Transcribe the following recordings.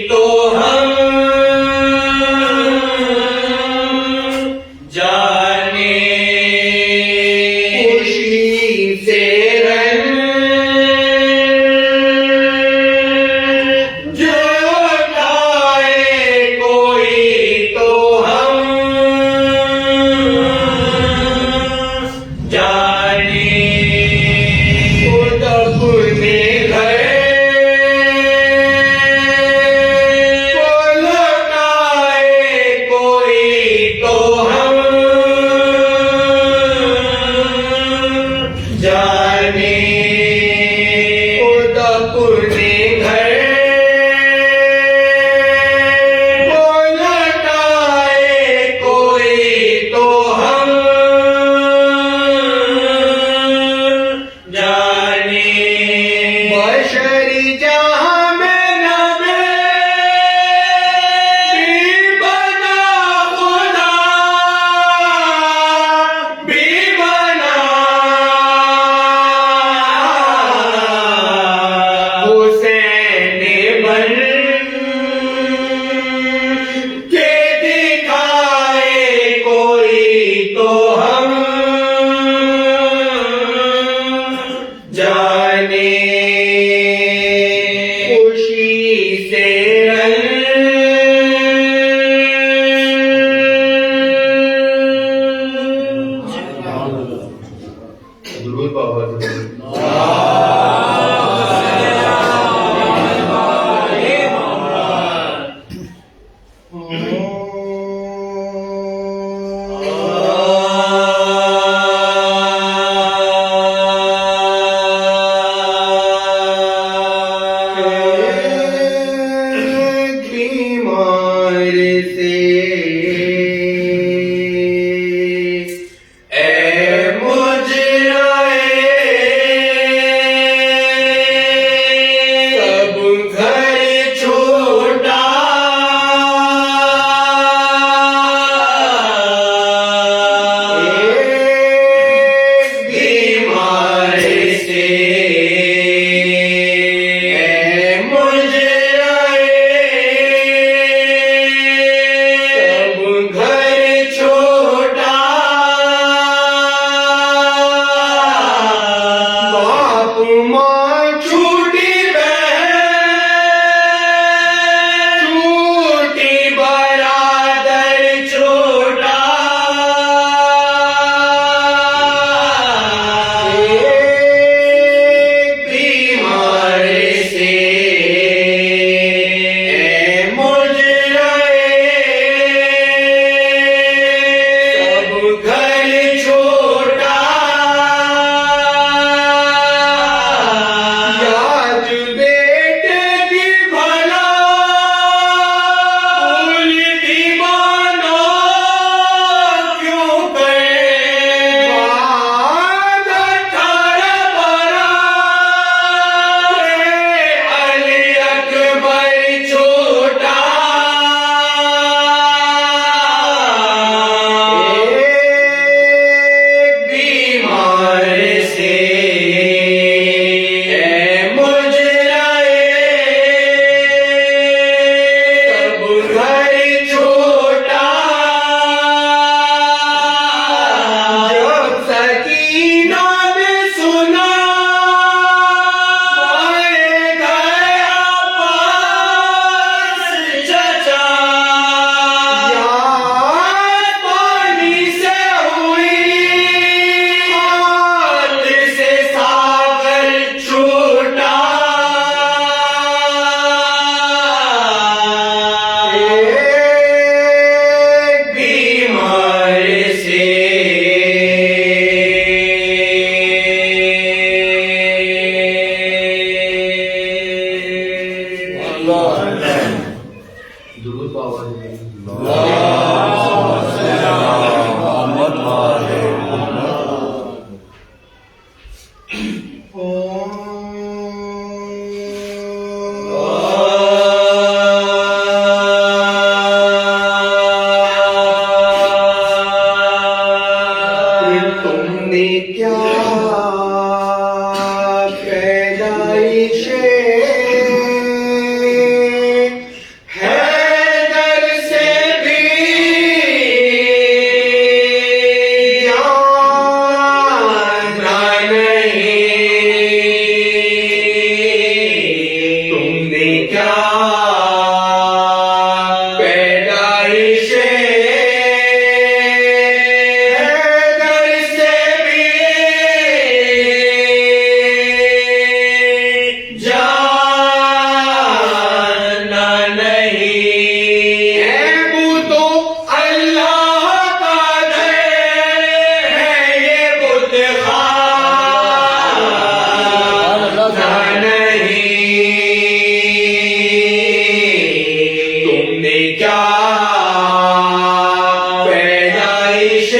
تو ہم جانے خوشی سے نے کیا پیدائش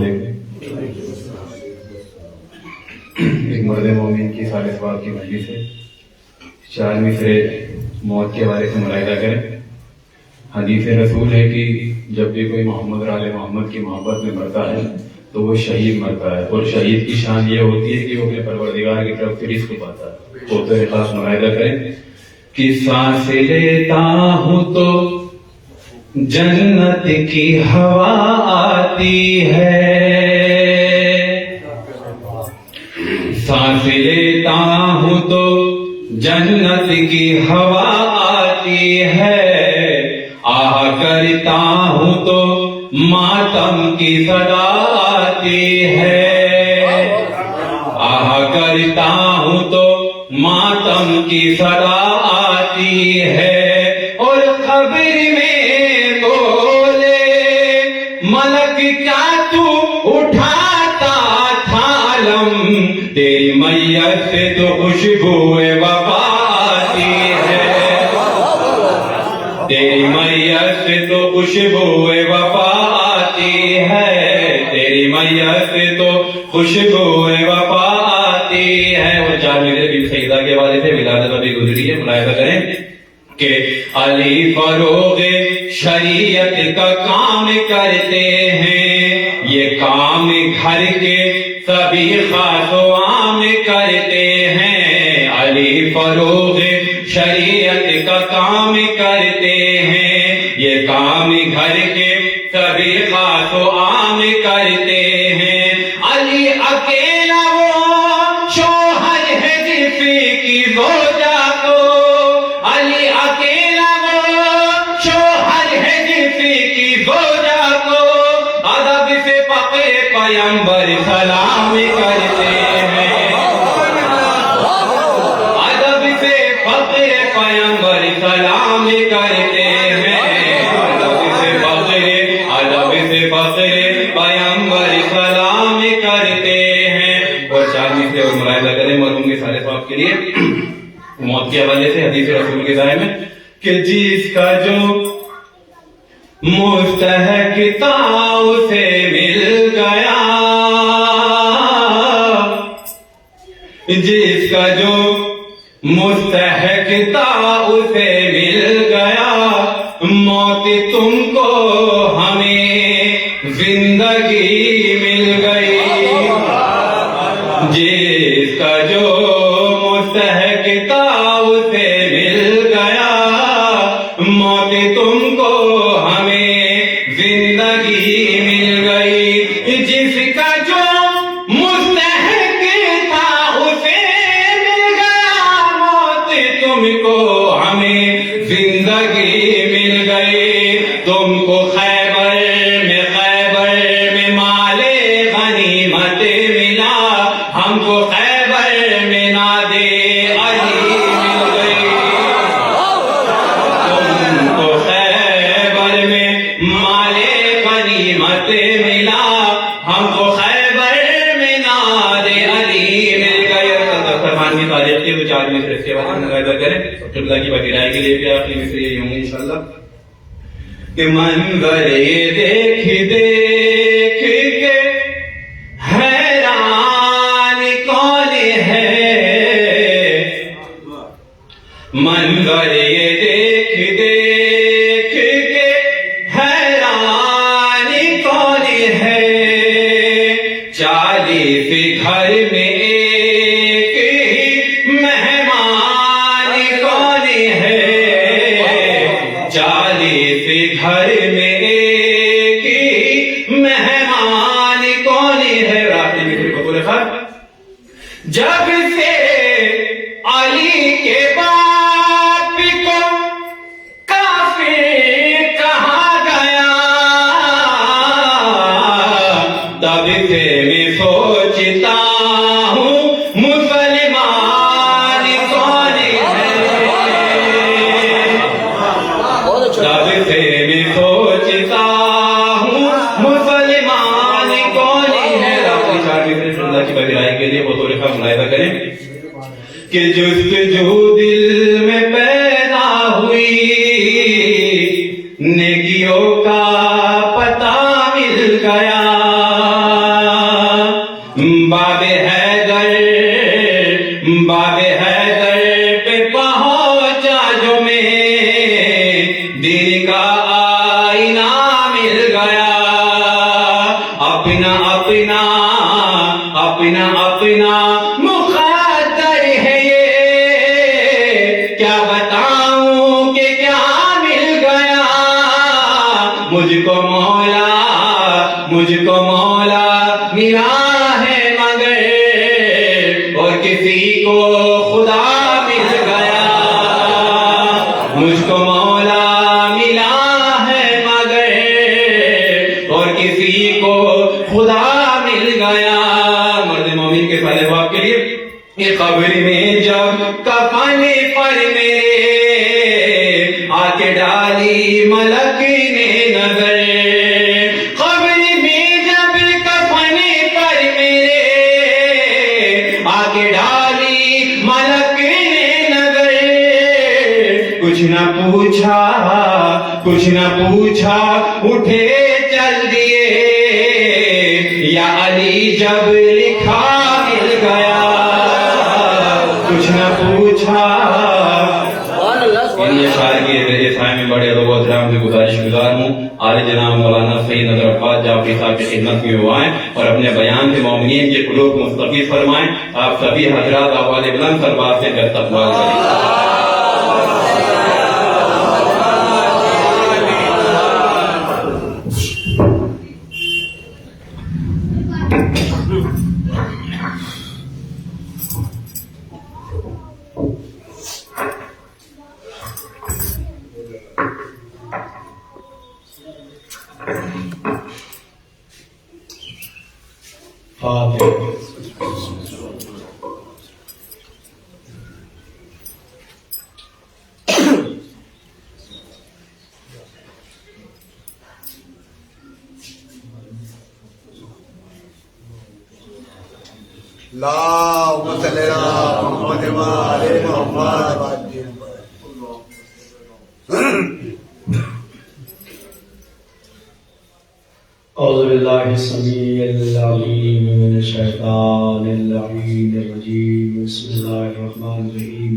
علیکم. ایک مرد مومن کی سال ثواب کی مجلس ہے. 4 مصرے موت کے بارے سے ملاحظہ کریں. حدیث رسول ہے کہ جب بھی کوئی محمد اور آل محمد کی محبت میں مرتا ہے تو وہ شہید مرتا ہے, اور شہید کی شان یہ ہوتی ہے کہ وہ اپنے پروردگار کی طرف سے رزق پاتا ہے. تو خاص ملاحظہ کریں کہ سانس لیتا ہوں تو جنت کی ہوا آتی ہے, سانس لیتا ہوں تو جنت کی ہوا آتی ہے, آہ کرتا ہوں تو ماتم کی صدا آتی ہے, آہ کرتا ہوں تو ماتم کی صدا آتی ہے, اور قبر میں بولے ملک کیا تو اٹھاتا تھا علم, تیری میت سے تو خوشبو وفا آتی ہے, تیری میت سے تو خوشبو وفا آتی ہے, تیری میت سے تو خوشبو وفا آتی ہے. اور 4 مصرے بی سیدہ کے والے سے ولادت ابھی گزری ہے. ملاحظہ کریں کہ علی فروغ شریعت کا کام کرتے ہیں, یہ کام گھر کے سبھی خاص و عام کرتے ہیں, علی فروغ شریعت کا کام کرتے ہیں, یہ کام گھر کے سبھی خاص و عام کرتے ہیں. علی اکیلا وہ شوہر ہے جس کی زوجہ کو, علی اکیلا وہ شوہر ہے جس کی زوجہ کو ادب سے پقے پیمبر سلام کرتے ہیں, ادب سے پقے پیمبر سلام کرتے ہیں, ادب سے پقے پیمبر سلام کرتے ہیں. اور 4 مصرے اور ملاحظہ کریں مرحوم کے سارے ثواب کے لیے موت کے حوالے سے حدیث رسول کے ذائع میں کہ جس کا جو مستحق تھا اسے مل گیا, جس کا جو مستحق تھا اسے مل گیا, موت تم کو ہمیں زندگی مل گئی, جس کا جو مستحق تھا اسے مل گیا, موت تم کو ہمیں زندگی مل گئی, جس کا جو مستحق تھا اسے مل گیا, موت تم کو ہمیں زندگی مل گئی. تم کو خیبر میں مال غنیمت ملا, ہم کو خیبر میں نادے علی مل گئی, تم کو خیبر میں مال غنیمت ملا, ہم کو خیبر میں نادے علی مل گئی. فرمان کی تاریخ کے 4 مصرے اس کے بعد ملاحظہ کریں. قبلہ کی باقی رائے کے لیے بھی آخری مصرے یہی ہوں گے انشاءاللہ کہ منظر یہ دیکھ دیکھ کے حیران کون ہے, منظر یہ دیکھ دیکھ کے حیران کون ہے, 40 گھر میں ایک ہی مہمان کون ہے, 40 گھر میں ایک ہی مہمان کون ہے. جب سے علی کے باپ کو کافر کہا گیا, تب سے میں سوچتا ہوں مسلمان کون ہے, تب سے میں سوچتا ہوں مسلمان کون ہے. اللہ کی بغیرائی کے لیے بطور خاص ملاحظہ کریں کہ جستجو دل میں پیدا ہوئی, نیکیوں کا پتہ مل گیا, اپنا اپنا اپنا اپنا مقدر ہے یہ، کیا بتاؤں کہ کیا مل گیا مجھ کو مولا ملا ہے مگر، اور کسی کو خدا مل گیا، مجھ کو مولا ملا ہے مگر، اور کسی کو خدا مل گیا۔ مرد مومن کے پہلے باب کے لیے یہ قبر میں جب کفن پر میرے آ کے ڈالی ملک نے نظر، قبر میں جب کفن پر میرے آ کے ڈالی ملک نے نظر، کچھ نہ پوچھا اٹھے چل دیے، یا علی جب لکھا مل گیا، کچھ نہ پوچھا۔ یہ شاعر کی میرے سائے میں بڑے ادب و احترام سے گزارش گزار ہوں، عالی جناب مولانا سید نذر عباس جعفری صاحب کی خدمت میں وہ آئیں اور اپنے بیان سے مومنین کے قلوب کو مستفیض فرمائیں۔ آپ سبھی حضرات آواز بلند سربات سے دست اقبال کریں۔ اللهم صل على محمد وعلى محمد۔ اعوذ باللہ السمیع العلیم من الشیطان اللعین الرجیم، بسم اللہ الرحمن الرحیم،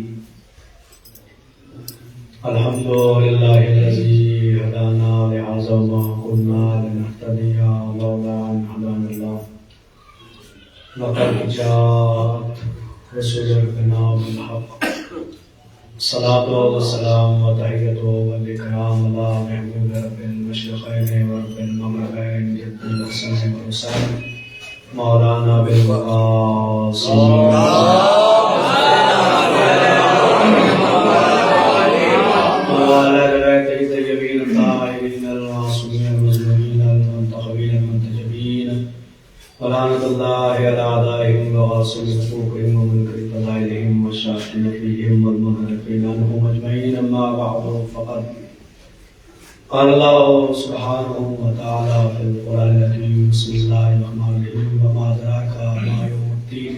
الحمد للہ الذی ہدانا لہذا وما كنا لنهتدی لولا ان هدانا اللہ، لقد جاءت رسول ربنا بالحق، صلاة والسلام وتحية والإكرام على محمود رب المشرقين ورب المغربين جد الحسن والحسين مولانا بالقاسم وعلى آل بيته الطيبين الطاهرين المعصومين المظلومين المنتخبين المنتجبين، ولعنة الله على أعدائهم وغاصب حقوقهم ومنكر فضائلهم والشاكين فيهم والمنحرفين عنهم أجمعين، أما بعد فقد قال الله سبحانه وتعالى في القرآن الكريم، بسم الله الرحمن الرحيم، وما أدراك ما يوم الدين،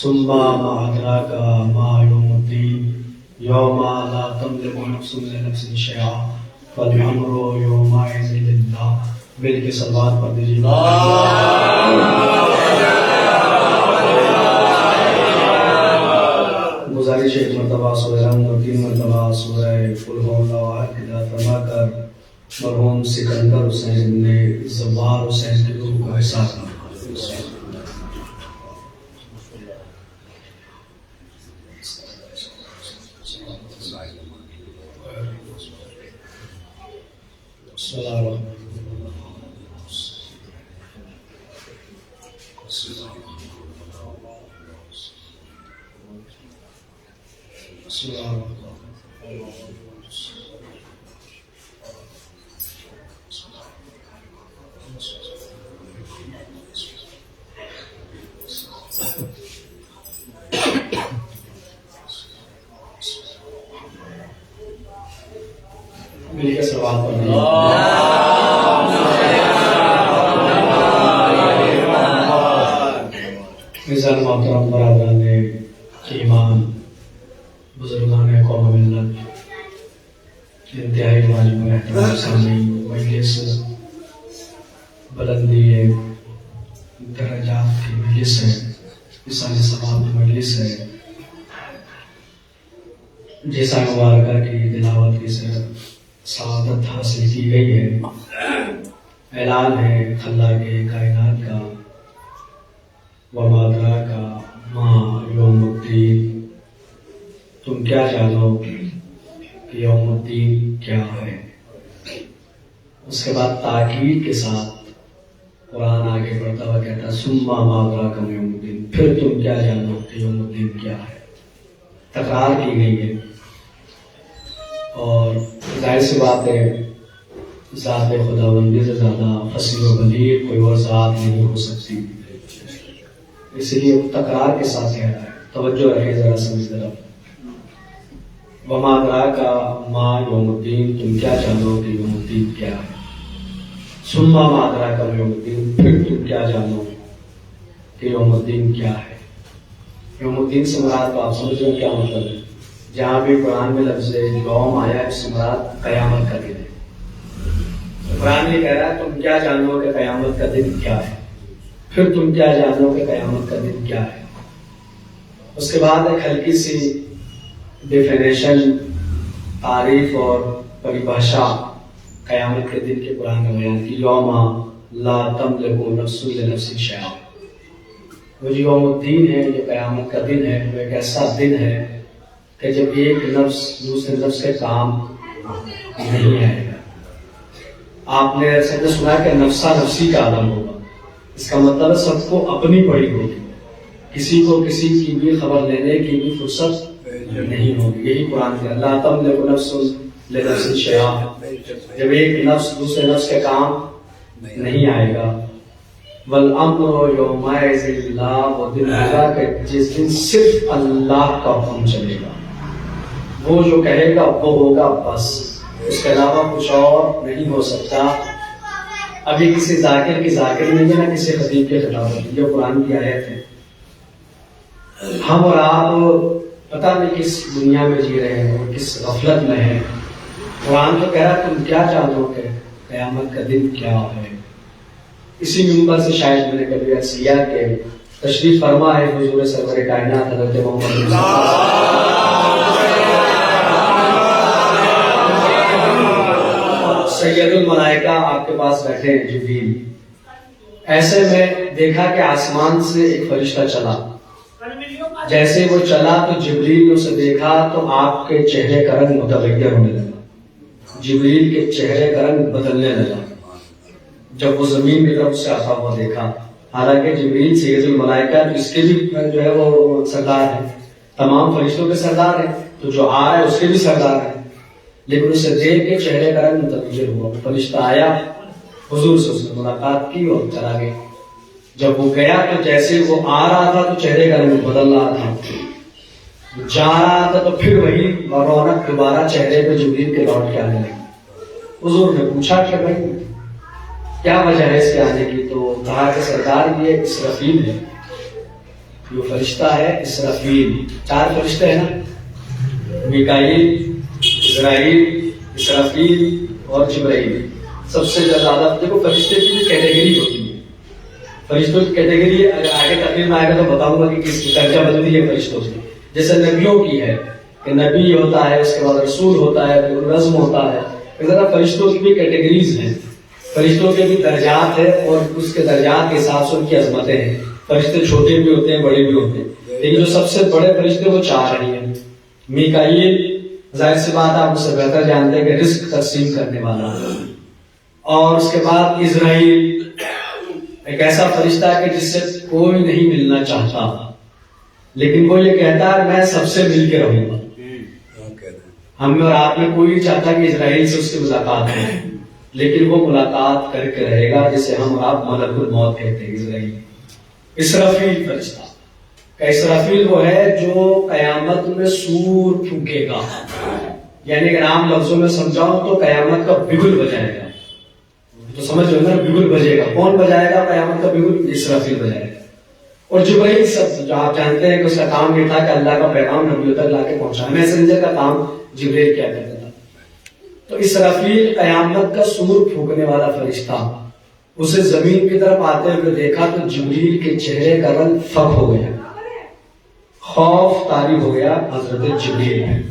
ثم ما أدراك ما يوم الدين، يوم لا تملك نفس لنفس شيئا فالأمر يومئذ لله۔ مل کے صلوات پڑھ دیجیے۔ گزارش ایک مرتبہ سورہ رحم اور 3 مرتبہ سورہ قل هو اللہ احد کی تلاوت فرما کر مرحوم سکندر حسین نے زوار حسین کی روح کو احساس کرنا۔ بسم اللہ الرحمن الرحیم۔ مل کے سوال پڑھ لیجیے۔ میزان محترم برادران ایمان، بزرگان قوم ملت، انتہائی واجب احترام سامعین، مجلس بلندی درجات کی مجلس ہے، مثال ثواب کی مجلس ہے، جیسا مبارکہ کی تلاوت کی سعادت حاصل کی گئی ہے، اعلان ہے اللہ کے کائنات کا، وما ادراک ما یوم الدین، تم کیا جانو کہ یوم الدین کیا ہے۔ اس کے بعد تاکید کے ساتھ قرآن آگے بڑھتا ہوا کہتا ہے ثم ما ادراک ما یوم الدین، پھر تم کیا جانو کہ یوم الدین کیا ہے۔ تکرار کی گئی ہے، اور ظاہر سی بات ہے ذات خداوندی سے زیادہ فصیح و بلیغ کوئی اور ذات نہیں ہو سکتی، اس لیے تکرار کے ساتھ کہہ رہا ہے، توجہ رہے ذرا سمجھ ذرا۔ وما ادراک ما یوم الدین، تم کیا جانو کہ یوم الدین کیا ہے۔ ثم ما ادراک ما یوم الدین، پھر تم کیا جانو کہ یوم الدین کیا ہے۔ یوم الدین سے مراد تو آپ سمجھ رہے ہیں کیا مطلب ہے۔ جہاں بھی قرآن میں لفظ یوم آیا اس سے مراد قیامت کا دن ہے۔ قرآن یہ کہہ رہا ہے تم کیا جانو کہ قیامت کا دن کیا ہے، پھر تم کیا جانو کہ قیامت کا دن کیا ہے۔ اس کے بعد ایک ہلکی سی ڈیفینیشن، تعریف اور پریبھاشا قیامت کے دن کے قرآن میں بیان کی۔ یوم لا تملک نفس لنفس شیئا، وہ جو یوم الدین ہے، جو قیامت کا دن ہے، وہ ایک ایسا دن ہے کہ جب ایک نفس دوسرے نفس کے کام نہیں آئے گا۔ آپ نے سب نے سنا کہ نفسا نفسی کا عالم ہوگا، اس کا مطلب ہے سب کو اپنی پڑی ہوگی، کسی کو کسی کی بھی خبر لینے کی بھی فرصت نہیں ہوگی۔ یہی قرآن ہے لا تملک نفس لنفس شیئا، جب ایک نفس دوسرے نفس کے کام نہیں آئے گا۔ والامر یومئذ للہ، وہ دن ہوگا کہ جس دن صرف اللہ کا حکم چلے گا، وہ جو کہے گا وہ ہوگا بس، اس کے علاوہ کچھ اور نہیں ہو سکتا۔ ابھی کسی ذاکر کی ذاکر نہیں ہے، نہ کسی خطیب کے خطاب ہوتی، یہ قرآن کی آیت ہے۔ ہم اور آپ پتہ نہیں کس دنیا میں جی رہے ہیں اور کس غفلت میں ہیں۔ قرآن تو کہہ رہا ہے تم کیا جانو کہ قیامت کا دن کیا ہے۔ اسی منبر سے شاید میں نے کبھی عرض کیا کہ تشریف فرما ہے حضور سرور کائنات حضرت محمد سید الملائکہ آپ کے پاس بیٹھے ہیں جبریل۔ ایسے میں دیکھا کہ آسمان سے ایک فرشتہ چلا، جیسے وہ چلا تو جبریل نے اسے دیکھا تو آپ کے چہرے کا رنگ متغیر ہونے لگا، جبریل کے چہرے کا رنگ بدلنے لگا جب وہ زمین کی طرف سے آتا ہوا دیکھا۔ حالانکہ جبریل سید الملائکہ اس کے بھی جو ہے وہ سردار ہے، تمام فرشتوں کے سردار ہیں، تو جو آ رہا ہے اس کے بھی سردار ہیں، لیکن اسے دیکھ کے چہرے کا رنگ متغیر ہوا۔ فرشتہ آیا، حضور سے اس نے ملاقات کی اور چلا گیا۔ جب وہ گیا تو جیسے وہ آ رہا تھا تو چہرے کا رنگ بدل رہا تھا، جا رہا تھا تو پھر وہی رونق دوبارہ چہرے پہ جبریل کے لوٹ کے آنے لگی۔ حضور نے پوچھا کہ بھائی کیا وجہ ہے اس کے آنے کی؟ تو کہا کہ سرکار یہ اسرافیل ہے، جو فرشتہ ہے اسرافیل، 4 فرشتے ہیں نا، میکائیل، اسرائیل، اسرافیل اور جبرائیل۔ سب سے زیادہ دیکھو فرشتے کی بھی کیٹیگری ہوتی ہے، فرشتوں کی کیٹیگری اگر آگے تقریر میں آئے گا تو بتاؤں گا کہ کس کی درجہ بدلتی ہے فرشتوں سے۔ جیسے نبیوں کی ہے کہ نبی ہوتا ہے، اس کے بعد رسول ہوتا ہے، پھر نظم ہوتا ہے، اس طرح فرشتوں کی بھی کیٹیگریز ہیں، فرشتوں کے بھی درجات ہیں اور اس کے درجات کے حساب سے ان کی عظمتیں ہیں۔ فرشتے چھوٹے بھی ہوتے ہیں، بڑے بھی ہوتے ہیں، لیکن جو سب سے بڑے فرشتے وہ 4 ہیں۔ میکائیل ظاہر سی بات آپ اس سے بہتر جانتے ہیں کہ رزق تقسیم کرنے والا، اور اس کے بعد اسرائیل ایک ایسا فرشتہ ہے کہ جس سے کوئی نہیں ملنا چاہتا، لیکن وہ یہ کہتا ہے میں سب سے مل کے رہوں گا۔ ہم میں اور آپ میں کوئی نہیں چاہتا کہ اسرائیل سے اس کی ملاقات ہو، لیکن وہ ملاقات کر کے رہے گا، جسے ہم آپ ملک الموت کہتے ہیں اسرائیل۔ اسرافیل فرشتہ کہ اسرافیل وہ ہے جو قیامت میں سور پھونکے گا، یعنی اگر عام لفظوں میں سمجھاؤں تو قیامت کا بگل بجائے گا، تو سمجھ رہے ہو نا، بگل بجے گا۔ کون بجائے گا قیامت کا بگل؟ اسرافیل بجائے گا۔ اور جبرائیل سب جو آپ جانتے ہیں کہ اس کا کام یہ تھا کہ اللہ کا پیغام نبیوں تک لا کے پہنچانا، میسنجر کا کام جبرائیل کیا کرتا تھا۔ تو اسرافیل قیامت کا سور پھونکنے والا فرشتہ اسے زمین کی طرف آتے ہوئے دیکھا تو جبریل کے چہرے کا رنگ فق ہو گیا، خوف طاری ہو گیا حضرت جبریل میں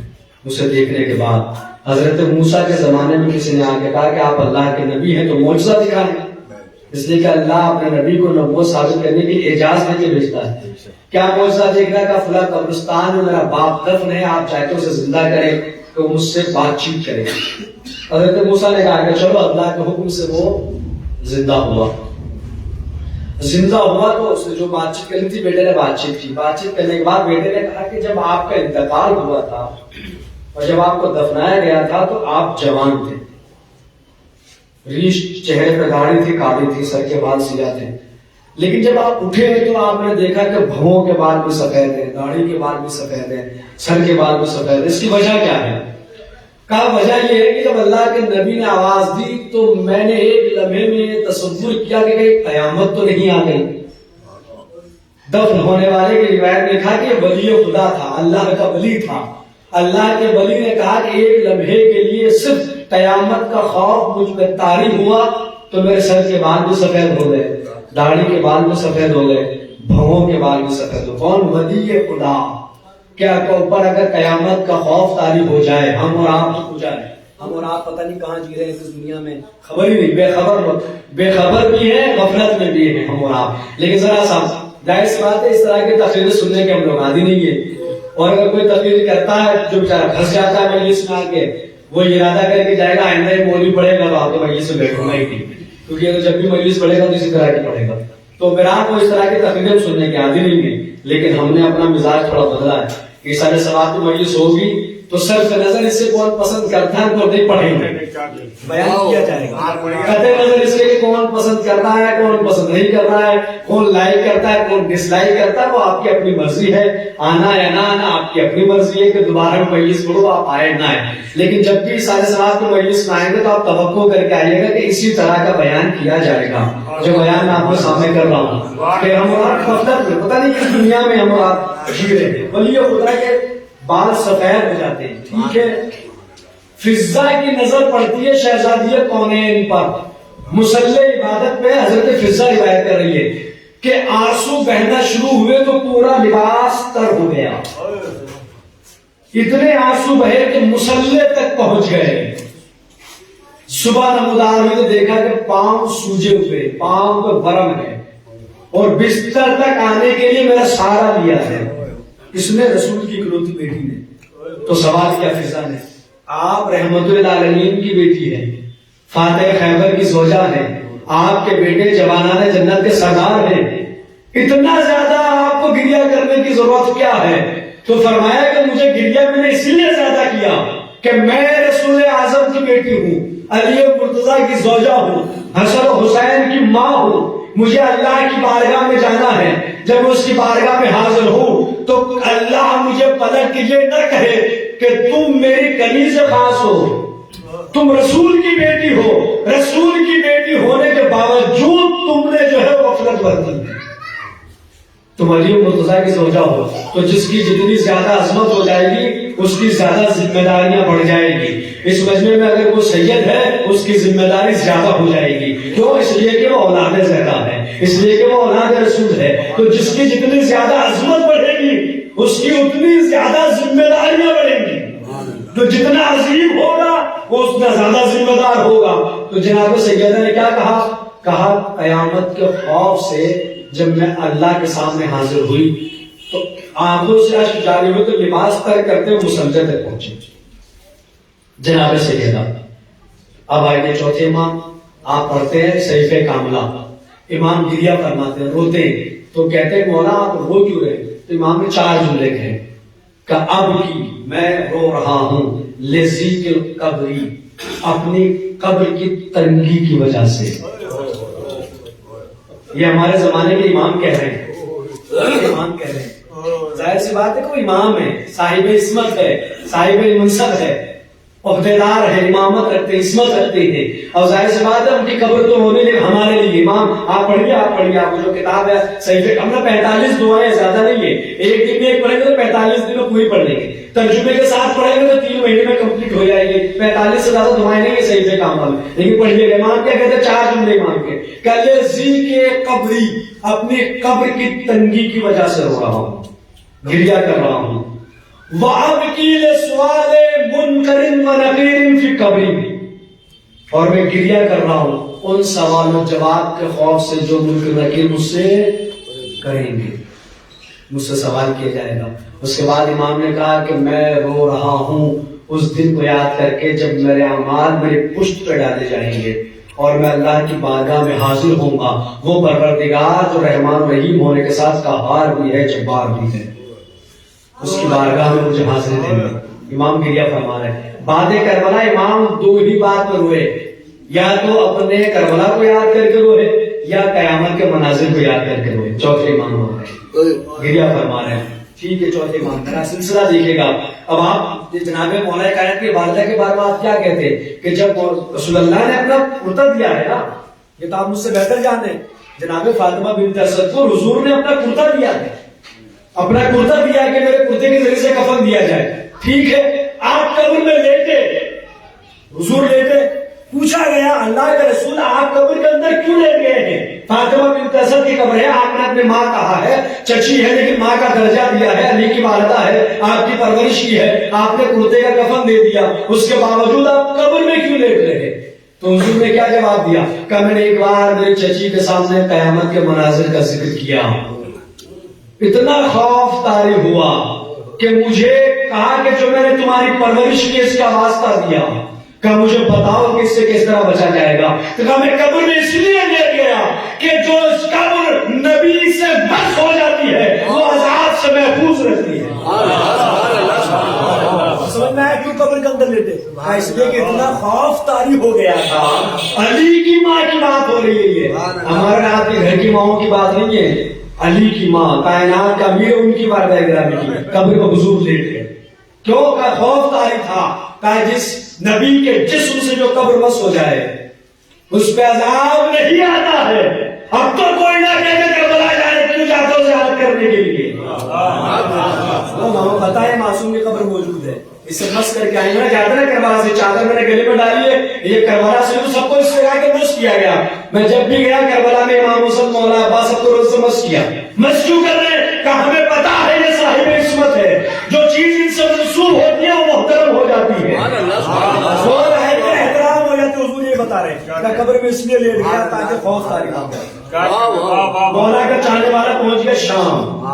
اسے دیکھنے کے بعد۔ حضرت موسیٰ کے زمانے میں کسی نے آ کے کہا کہ آپ اللہ کے نبی ہیں تو معجزہ دکھائیں، اس لیے کہ اللہ اپنے نبی کو نبوت ثابت کرنے کی اعجاز دے کے بھیجتا ہے. کیا معجزہ دیکھ رہا کہ فلاں قبرستان میں میرا باپ دفن ہے, آپ چاہتے اسے زندہ کریں تو مجھ سے بات چیت کریں. حضرت موسیٰ نے کہا کہ چلو, اللہ کے حکم سے وہ زندہ ہوا. تو اس نے جو بات چیت کرنی تھی بیٹے نے بات چیت کی. بات چیت کرنے کے بعد بیٹے نے کہا کہ جب آپ کا انتقال ہوا تھا اور جب آپ کو دفنایا گیا تھا تو آپ جوان تھے, ریش چہرے پہ داڑھی تھی, کالی تھی, سر کے بال سیاہ تھے. لیکن جب آپ اٹھے تو آپ نے دیکھا کہ بھووں کے بال بھی سفید ہیں, داڑھی کے بال بھی سفید ہیں, سر کے بال بھی سفید ہیں. اس کی وجہ کیا ہے؟ کہا وجہ یہ ہے کہ جب اللہ کے نبی نے آواز دی تو میں نے ایک لمحے میں تصور کیا کہ کہیں قیامت تو نہیں آ گئی. دفن ہونے والے کی روایت میں کہا کہ ولی خدا تھا, اللہ کا ولی تھا. اللہ کے ولی نے کہا کہ ایک لمحے کے لیے صرف قیامت کا خوف مجھ پہ طاری ہوا تو میرے سر کے بال بھی سفید ہو گئے, داڑھی کے بال بھی سفید ہو گئے, بھووں کے بال بھی سفید ہو. کون؟ ولی خدا. کیا اوپر اگر قیامت کا خوف طاری ہو جائے, ہم اور آپ تو پوچھا ہے, ہم اور آپ پتہ نہیں کہاں جی رہے ہیں اس دنیا میں, خبر ہی نہیں, بے خبر بھی ہے, غفلت میں بھی ہے ہم اور آپ. لیکن ذرا سا ظاہر سی بات ہے اس طرح کی تقریریں سننے کے ہم لوگ عادی نہیں ہے. اور اگر کوئی تقریر کرتا ہے جو بیچارہ پھنس جاتا ہے مجلس میں آ کے, وہ ارادہ کر کے جائے گا آئندہ یہ مولوی پڑھے گا تو آپ تو مجلس میں بیٹھوں گا ہی نہیں, کیونکہ یہ تو جب بھی مجلس پڑھے گا تو اسی طرح کی پڑھے گا. تو میرا آپ کو اس طرح کی تقریریں سننے کے عادی نہیں ہے. لیکن ہم نے اپنا مزاج تھوڑا بدلا ہے. یہ سارے سوال کی مجلس ہوگی تو صرف نظر اس سے کون پسند کرتا ہے تو نہیں پڑھیں گے, بیان کیا جائے گا. قطع نظر اس کے کون پسند کرتا ہے کون پسند نہیں کر رہا ہے, کون لائک کرتا ہے کون ڈس لائک کرتا ہے, وہ آپ کی اپنی مرضی ہے. آنا یا نہ آنا آپ کی اپنی مرضی ہے کہ دوبارہ مجلس پڑھو آپ آئے نہ آئے. لیکن جب بھی سارے سوال کی مجلس میں آئیں گے تو آپ توقع کر کے آئیے گا کہ اسی طرح کا بیان کیا جائے گا جو بیان میں آپ کو سامنے کر رہا ہوں. کہ ہم اور آپ پتہ نہیں کس دنیا میں ہم اور آپ جی رہے ہیں. ولی خدا کے بال سفید ہو جاتے ہیں, ٹھیک ہے. فضا کی نظر پڑتی ہے شہزادی کونین پر, مسلح عبادت پہ حضرت فضا روایت کر رہی ہے کہ آنسو بہنا شروع ہوئے تو پورا لباس تر ہو گیا. اتنے آنسو بہے کہ مسلح تک پہنچ گئے. صبح نمودار ہوئی تو دیکھا کہ پاؤں سوجے ہوئے, پاؤں پہ برم ہے, اور بستر تک آنے کے لیے میرا سہارا لیا ہے. اس نے رسول کی اکلوتی بیٹی نے تو سوال کیا فضا نے, آپ رحمت للعالمین کی بیٹی ہے, فاتح خیبر کی زوجہ ہے, آپ کے بیٹے جوانان جنت کے سردار ہیں, اتنا زیادہ آپ کو گریہ کرنے کی ضرورت کیا ہے؟ تو فرمایا کہ مجھے گریہ میں نے اس لیے زیادہ کیا کہ میں رسول اعظم کی بیٹی ہوں, علی مرتضیٰ کی زوجہ ہوں, حسن و حسین کی ماں ہوں. مجھے اللہ کی بارگاہ میں جانا ہے. جب اس کی بارگاہ میں حاضر ہوں تو اللہ مجھے پلٹ کے یہ نہ کہے کہ تم میری کنیز خاص ہو, تم رسول کی بیٹی ہو, رسول کی بیٹی ہونے کے باوجود تم نے جو ہے غفلت برتی, تم علی مرتضیٰ کی زوجہ ہو. تو جس کی جتنی زیادہ عظمت ہو جائے گی اس کی زیادہ ذمہ داریاں بڑھ جائے گی. اس مجمع میں اگر وہ سید ہے اس کی ذمہ داری زیادہ ہو جائے گی. کیوں؟ اس لیے کہ وہ اولاد زہرا ہے, اس لیے کہ وہ اولاد رسول ہے. تو جس کی جتنی زیادہ عظمت بڑھے گی اس کی اتنی زیادہ ذمہ داریاں بڑھیں گی. تو جتنا عظیم ہوگا وہ اتنا زیادہ ذمہ دار ہوگا. تو جناب سیدہ نے کیا کہا قیامت کے خوف سے جب میں اللہ کے سامنے حاضر ہوئی تو آنکھوں سے اشک جاری ہوئے تو لباس تر کرتے ہوئے مسجد تک پہنچے. جناب سیدہ اب آئے چوتھے امام, آپ پڑھتے ہیں صحیفہ کاملہ, امام گریہ فرماتے ہیں, روتے ہیں. تو کہتے ہیں مولا آپ رو کیوں رہے؟ تو امام نے 4 جملے کہے کہ اب کی میں رو رہا ہوں لذیذ القبری, اپنی قبر کی تنگی کی وجہ سے. یہ ہمارے زمانے کے امام کہہ رہے ہیں, امام کہہ رہے ہیں. ظاہر سی بات ہے کہ وہ امام ہے, صاحب عصمت ہے, صاحب منصب ہے, عہدیدار ہے, امامت رکھتے ہیں, عصمت رکھتے ہیں. اور ظاہر سی بات ہے ان کی قبر تو ہونے لگے ہمارے لیے امام. آپ پڑھیے آپ جو کتاب ہے صحیفہ کاملہ 45 دعائیں, زیادہ نہیں ہے. ایک دن میں ایک پڑھیں گے تو 45 دن میں پوری پڑھ لیں گے. ترجمے کے ساتھ پڑھیں گے تو 3 مہینے میں کمپلیٹ ہو جائے گی. 45 سے زیادہ دعائیں نہیں ہے صحیفہ کاملہ میں, لیکن پڑھیے گا. امام کیا کہتے ہیں؟ 4 جملے امام کے کہ لذیذ کے قبری, اپنی قبر کی تنگی کی وجہ سے رو رہا ہوں, گریہ کر رہا ہوں. وَأَبْكِي لِسُؤَالِ مُنْكَرٍ وَنَكِيرٍ فِي قَبْرِي, اور میں گریہ کر رہا ہوں ان سوال و جواب کے خوف سے جو ملک نکیر مجھ سے کریں گے، مجھ سے سوال کیا جائے گا۔ اس کے بعد امام نے کہا کہ میں رو رہا ہوں اس دن کو یاد کر کے جب میرے اعمال میرے پشت پہ ڈالے جائیں گے اور میں اللہ کی بارگاہ میں حاضر ہوں گا، وہ پروردگار جو رحمان رحیم ہونے کے ساتھ قہار بھی ہے، جبار بھی ہے، اس کی بارگاہ میں مجھے حاضر دیں گے۔ امام گریہ فرما رہے ہیں۔ بعد کربلا امام دو ہی بات پر روئے، یا تو اپنے کربلا کو یاد کر کے روئے یا قیامت کے مناظر کو یاد کر کے روئے۔ چوتھے امام ہو رہے ہیں، گریہ فرما رہے ہیں۔ ٹھیک ہے، چوتھے امام کا سلسلہ دیکھیے گا۔ اب آپ جناب مولا کائنات کی والدہ کے بارے میں آپ کیا کہتے ہیں کہ جب رسول اللہ نے اپنا کرتا دیا ہے نا، یہ تو آپ مجھ سے بہتر جانتے ہیں، جناب فاطمہ بنت اسد کو حضور نے اپنا کرتا دیا ہے، اپنا کرتا دیا ہے کہ میرے کرتے کے ذریعے سے کفن دیا جائے۔ ٹھیک ہے، آپ قبر میں لیٹے، حضور لیٹے، پوچھا گیا اللہ کے رسول آپ قبر کے اندر کیوں لیٹ گئے ہیں؟ فاطمہ بنت اسد کی قبر ہے، آپ نے اپنی ماں کہا ہے، چچی ہے لیکن ماں کا درجہ دیا ہے، علی کی والدہ ہے، آپ کی پرورش کی ہے، آپ نے کرتے کا کفن دے دیا، اس کے باوجود آپ قبر میں کیوں لیٹ رہے؟ تو حضور نے کیا جواب دیا کہ میں نے ایک بار میری چچی کے سامنے قیامت کے مناظر کا ذکر کیا، اتنا خوف طاری ہوا کہ مجھے کہا کہ جو میں نے تمہاری پرورش کی اس کا واسطہ دیا، کہ مجھے بتاؤ کہ اس سے کس طرح بچا جائے گا۔ تو کہا میں قبر میں اس لیے لیٹ گیا کہ جو قبر نبی سے بس ہو جاتی ہے وہ عذاب سے محفوظ رہتی ہے۔ سمجھ میں آیا کیوں قبر کے اندر لیٹے؟ اس لیے کہ اتنا خوف طاری ہو گیا تھا۔ علی کی ماں کی بات ہو رہی ہے، یہ ہمارے آپ کے گھر کی ماؤں کی بات نہیں ہے، علی کی ماں کائنات کا امیر، ان کی والدہ گرامی کی قبر کو حضور لیٹ گئے۔ کیوں کا خوف طاری تھا کہ جس نبی کے جسم سے جو قبر بس ہو جائے اس پہ عذاب نہیں آتا ہے۔ اب تو کوئی نہ کہتے کربلا جائے کیوں جاتے ہو زیارت کرنے کے لیے؟ ہمیں پتا ہے معصوم کی قبر موجود ہے، اسے مس کر کے آئیں گے، جاتے نا کربلا سے چادر میں نے گلے میں ڈالی ہے، یہ کربلا سے تو سب کو اس طرح کے مس کیا گیا۔ میں جب بھی گیا کربلا میں امام حسن مولا عباس سب کو روز سے مس کیا۔ مس کیوں کر رہے ہیں کہ ہمیں پتا ہے یہ صاحب عصمت ہے، جو چیز ان سے منسوب ہوتی ہے وہ محترم ہو جاتی ہے، احترام ہو جاتے۔ حضور یہ بتا رہے ہیں کہ قبر میں اس لیے لیٹ گیا تاکہ خوف طاری نہ ہو۔ مولا کا چاہنے والا پہنچ گیا شام،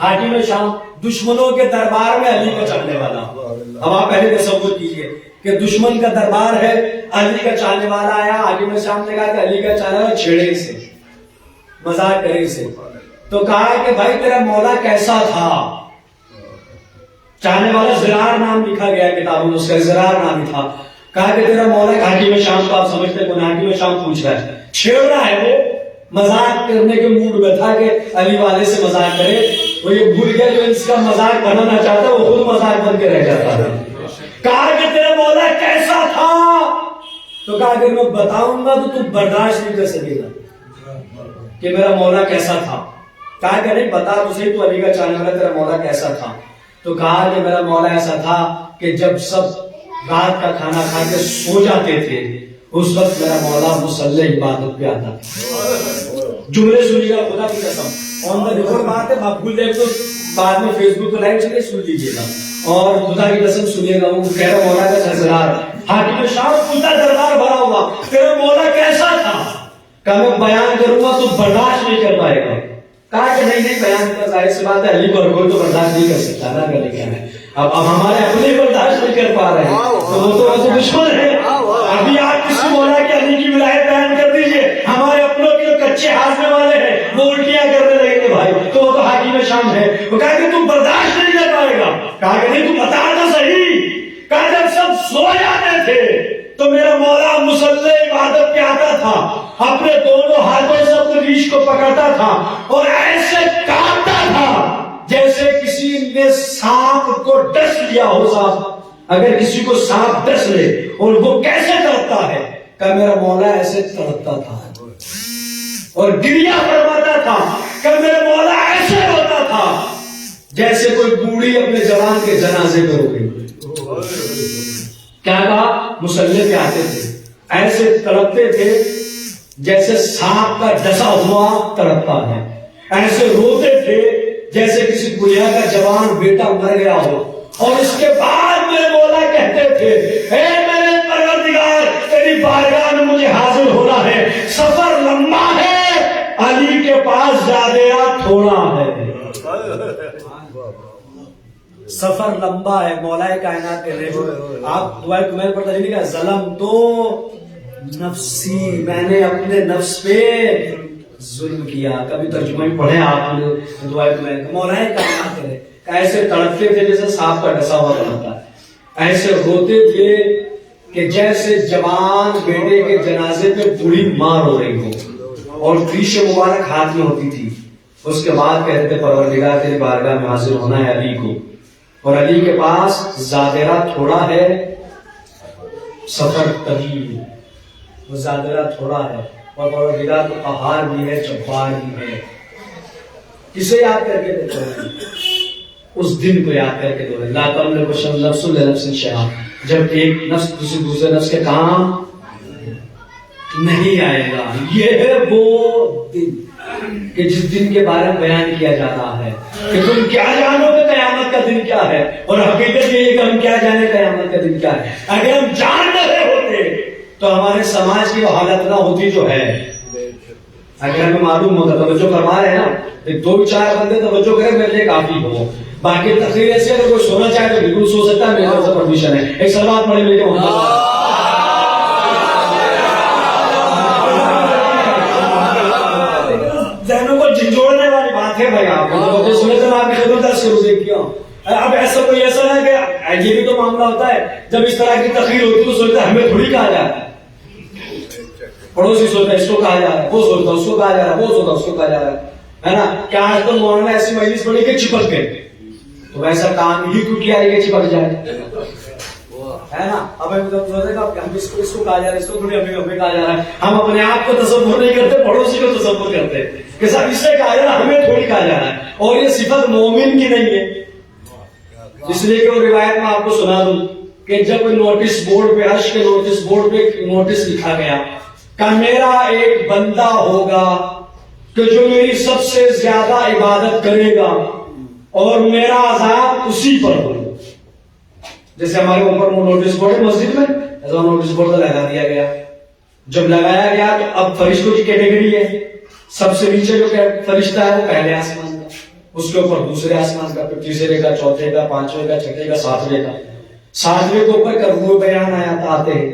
حاکم شام، دشمنوں کے دربار میں علی کا چاہنے والا۔ اب آپ پہلے تصور کیجئے کہ دشمن کا دربار ہے، علی کا چاہنے والا آیا، حاکم شام نے کہا کہ علی کا چاہنے والا چھیڑے اسے، مذاق کرے اسے، تو کہا کہ بھائی تیرا مولا کیسا تھا؟ چاہنے والا زرار نام لکھا گیا کتابوں میں، اس کا زرار نام تھا۔ کہا کہ تیرا مولا حاکم شام کو آپ سمجھتے ہیں، حاکم شام پوچھ رہا ہے، چھیڑ رہا ہے، وہ مذاق کرنے کے موڈ میں تھا کہ علی والے سے مذاق کرے، وہ یہ بھول گیا جو اس کا مذاق بنانا چاہتا وہ خود مذاق بن کے رہ جاتا ہے۔ کہا کہ تیرا مولا کیسا تھا؟ تو کہا کہ میں بتاؤں گا تو تم برداشت نہیں کر سکے گا کہ میرا مولا کیسا تھا۔ کہا کہ نہیں بتا تو صحیح، تو علی کا چاہنے والا تیرا مولا کیسا تھا؟ تو کہا کہ میرا مولا ایسا تھا کہ جب سب رات کا کھانا کھا کے سو جاتے تھے اس وقت میرا مولا مصلی عبادت پہ آتا تھا۔ جملے سنیے گا خدا کی قسم، آن دا ریکارڈ بات ہے، آپ بھول جائے تو بعد میں فیس بک پہ لائیو چلے سن لیجیے گا، اور خدا کی قسم سنیے گا۔ وہ کہہ رہا مولا کا سرزرار حاکم شام پوچھتا دربار بھرا ہوا، تیرا مولا کیسا تھا؟ کہ میں بیان کروں گا تو برداشت نہیں کر پائے گا۔ کہا کہ نہیں بیان کا ظاہر سی بات ہے، علی کو کوئی تو برداشت نہیں کر سکتا نا، کہ کیا ہے اب ہمارے اپنے برداشت نہیں کر پا رہے ہیں تو وہ تو ویسے دشمن ہے۔ ابھی آپ کسی مولا کے علی کی ولایت بیان کر دیجئے، ہمارے اپنوں کے جو کچے ہاضمے والے ہیں وہ الٹیاں کرنے لگیں گے بھائی، تو وہ تو حاکم شام ہے۔ وہ کہا کہ تم برداشت نہیں کر پائے گا۔ کہا کہ نہیں تم بتا تو صحیح۔ کہا جب سب سو جاتے تھے تو میرا مولا مصلی عبادت پہ آتا تھا، اپنے دونوں ہاتھوں سے اپنے ریش کو پکڑتا تھا اور ایسے کاٹتا تھا جیسے کسی نے سانپ کو ڈس لیا ہو۔ سانپ اگر کسی کو سانپ ڈس لے اور وہ کیسے تڑپتا ہے، کہ میرا مولا ایسے تڑپتا تھا اور گریہ فرماتا تھا، کہ میرا مولا ایسے روتا تھا جیسے کوئی بوڑھی اپنے جوان کے جنازے پہ رو گئی۔ کیا کہا؟ مصلی پہ آتے تھے، ایسے تڑپتے تھے جیسے سانپ کا ڈسا ہوا تڑپتا ہے، ایسے روتے تھے جیسے کسی بڑھیا کا جوان بیٹا مر گیا ہو، اور اس کے بعد میرے مولا کہتے تھے، اے میرے پروردگار تیری بارگاہ میں مجھے حاضر ہونا ہے، سفر لمبا ہے، علی کے پاس زیادہ تھوڑا ہے۔ سفر لمبا ہے، مولا کائنات کہہ رہے ہیں، آپ دعائے کمیل پڑھتا نہیں کہ ظلم تو نفسی، میں نے اپنے نفس پہ ظلم کیا۔ کبھی ترجمہ ہی پڑھے آپ نے دعائے کمیل، مولا کائنات کہہ رہے ایسے تڑپتے تھے جیسے سانپ کا ڈسا ہوا تڑپتا ہے، ایسے روتے تھے کہ جیسے جوان بیٹے کے جنازے پہ بوڑھی ماں رو رہی ہو، اور ریش مبارک ہاتھ میں ہوتی تھی۔ اس کے بعد کہتے تھے پروردگار تیری بارگاہ میں حاضر ہونا ہے علی کو، اور علی کے پاس زادرہ تھوڑا ہے، سفر طویل، وہ زادرہ تھوڑا ہے، اور پروردگار تو قہار بھی ہے، جبار بھی ہے۔ کسے یاد کر کے دیکھو، اس دن کو یاد کر کے دو، لا تملک نفس لنفس شیئا، جب ایک نفس دوسرے نفس کے کام نہیں آئے گا۔ یہ ہے وہ دن کہ جس دن کے بارے میں بیان کیا جا رہا ہے کہ تم کیا جانو گے قیامت کا دن کیا ہے، اور حقیقت یہ ہے کہ ہم کیا جانے قیامت کا دن کیا ہے۔ اگر ہم جان رہے ہوتے تو ہمارے سماج کی وہ حالت نہ ہوتی جو ہے۔ اگر ہمیں معلوم ہوتا، توجہ فرما رہے ہیں نا، دو چار بندے توجہ کریں میرے لیے کافی ہو، باقی تقریر ایسے اگر کوئی سونا چاہے تو بالکل سو سکتا ہے، میرے طرف سے پرمیشن ہے۔ ایک سلوات پڑھے میرے ذہنوں کو جھنجھوڑنے والی بات ہے بھائی، آپ سنے تو آپ کی خدمت شروع سے کیا۔ اب ایسا کوئی ایسا نہ کہ یہ بھی تو معاملہ ہوتا ہے جب اس طرح کی تقریر ہوتی تو سوچتا ہے ہمیں تھوڑی کہا جاتا ہے، پڑوسی سوچتا ہے اس کو کہا جا رہا ہے، وہ سوچتا ہے اس کو کہا جا رہا ہے، وہ سوچتا ہے اس کو کہا جا رہا ہے نا۔ کیا آج تو مولانا ایسی مجلس پڑھی کہ چپک گئے، تو ویسا کام ہی کیوں کیا ہے کہ چپک جائے، ہے نا۔ اب ہم اس کو کہا جا رہا ہے، اس کو تھوڑی ہمیں کہا جا رہا ہے، ہم اپنے آپ کو تصور نہیں کرتے، پڑوسی کو تصور کرتے کہ صاحب اس سے کہا جا رہا ہے، ہمیں تھوڑی کہا جا رہا ہے۔ اور یہ صفت مومن کی نہیں ہے، اس لیے کہ وہ روایت میں آپ کو سنا دوں کہ جب نوٹس بورڈ پہ، عرش کے نوٹس بورڈ پہ نوٹس لکھا گیا کہ میرا ایک بندہ ہوگا کہ جو میری سب سے زیادہ عبادت کرے گا اور میرا عذاب اسی پر ہوگا۔ جیسے ہمارے اوپر نوٹس بورڈ ہے مسجد میں، ایسا نوٹس بورڈ لگا دیا گیا۔ جب لگایا گیا تو اب فرشتوں کی کیٹیگری ہے، سب سے نیچے جو فرشتہ ہے وہ پہلے آسمان کا، اس کے اوپر دوسرے آسمان کا، پھر تیسرے کا، چوتھے کا، پانچویں کا، چھٹے کا، ساتویں کا۔ ساتویں کے اوپر کروئے بیان آتے ہیں،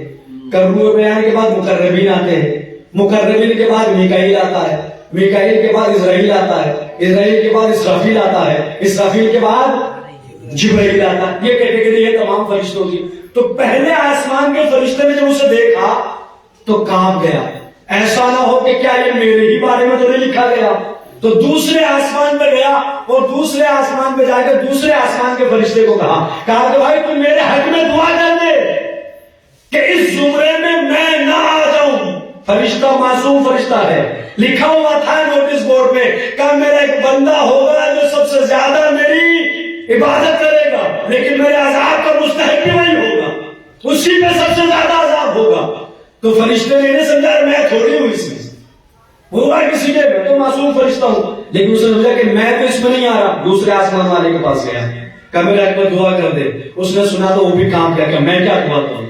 کروئے بیان کے بعد مقربین آتے ہیں، مقربین کے بعد میکائیل آتا ہے، میکائیل کے بعد اسرائیل آتا ہے، اسرائیل کے بعد اسرافیل آتا ہے، اسرافیل کے بعد جبرائیل آتا ہے۔ یہ کیٹیگری ہے تمام فرشتوں کی۔ تو پہلے آسمان کے فرشتے نے جب اسے دیکھا تو کانپ گیا، ایسا نہ ہو کہ کیا یہ میرے ہی بارے میں تو نہیں لکھا گیا۔ تو دوسرے آسمان پہ گیا اور دوسرے آسمان پہ جا کے دوسرے آسمان کے فرشتے کو کہا کہ بھائی تم میرے حق میں دعا کر دے کہ اس زمرے میں نہ آ جاؤں۔ فرشتہ معصوم فرشتہ ہے، لکھا ہوا تھا نوٹس بورڈ پہ کہ میرا ایک بندہ ہوگا جو سب سے زیادہ میری عبادت کرے گا، لیکن میرے عذاب کا مستحق بھی وہی ہوگا، اسی پہ سب سے زیادہ عذاب ہوگا۔ تو فرشتے نے نہیں سمجھا میں تھوڑی ہوں اس میں، ہوگا کسی کے، میں تو معصوم فرشتہ ہوں، لیکن اسے سمجھا کہ میں تو اس میں نہیں آ رہا۔ دوسرے آسمان والے کے پاس گیا کہ میرے حق میں دعا کر دے۔ اس نے سنا تو وہ بھی کام کیا کہ میں کیا دعا کروں،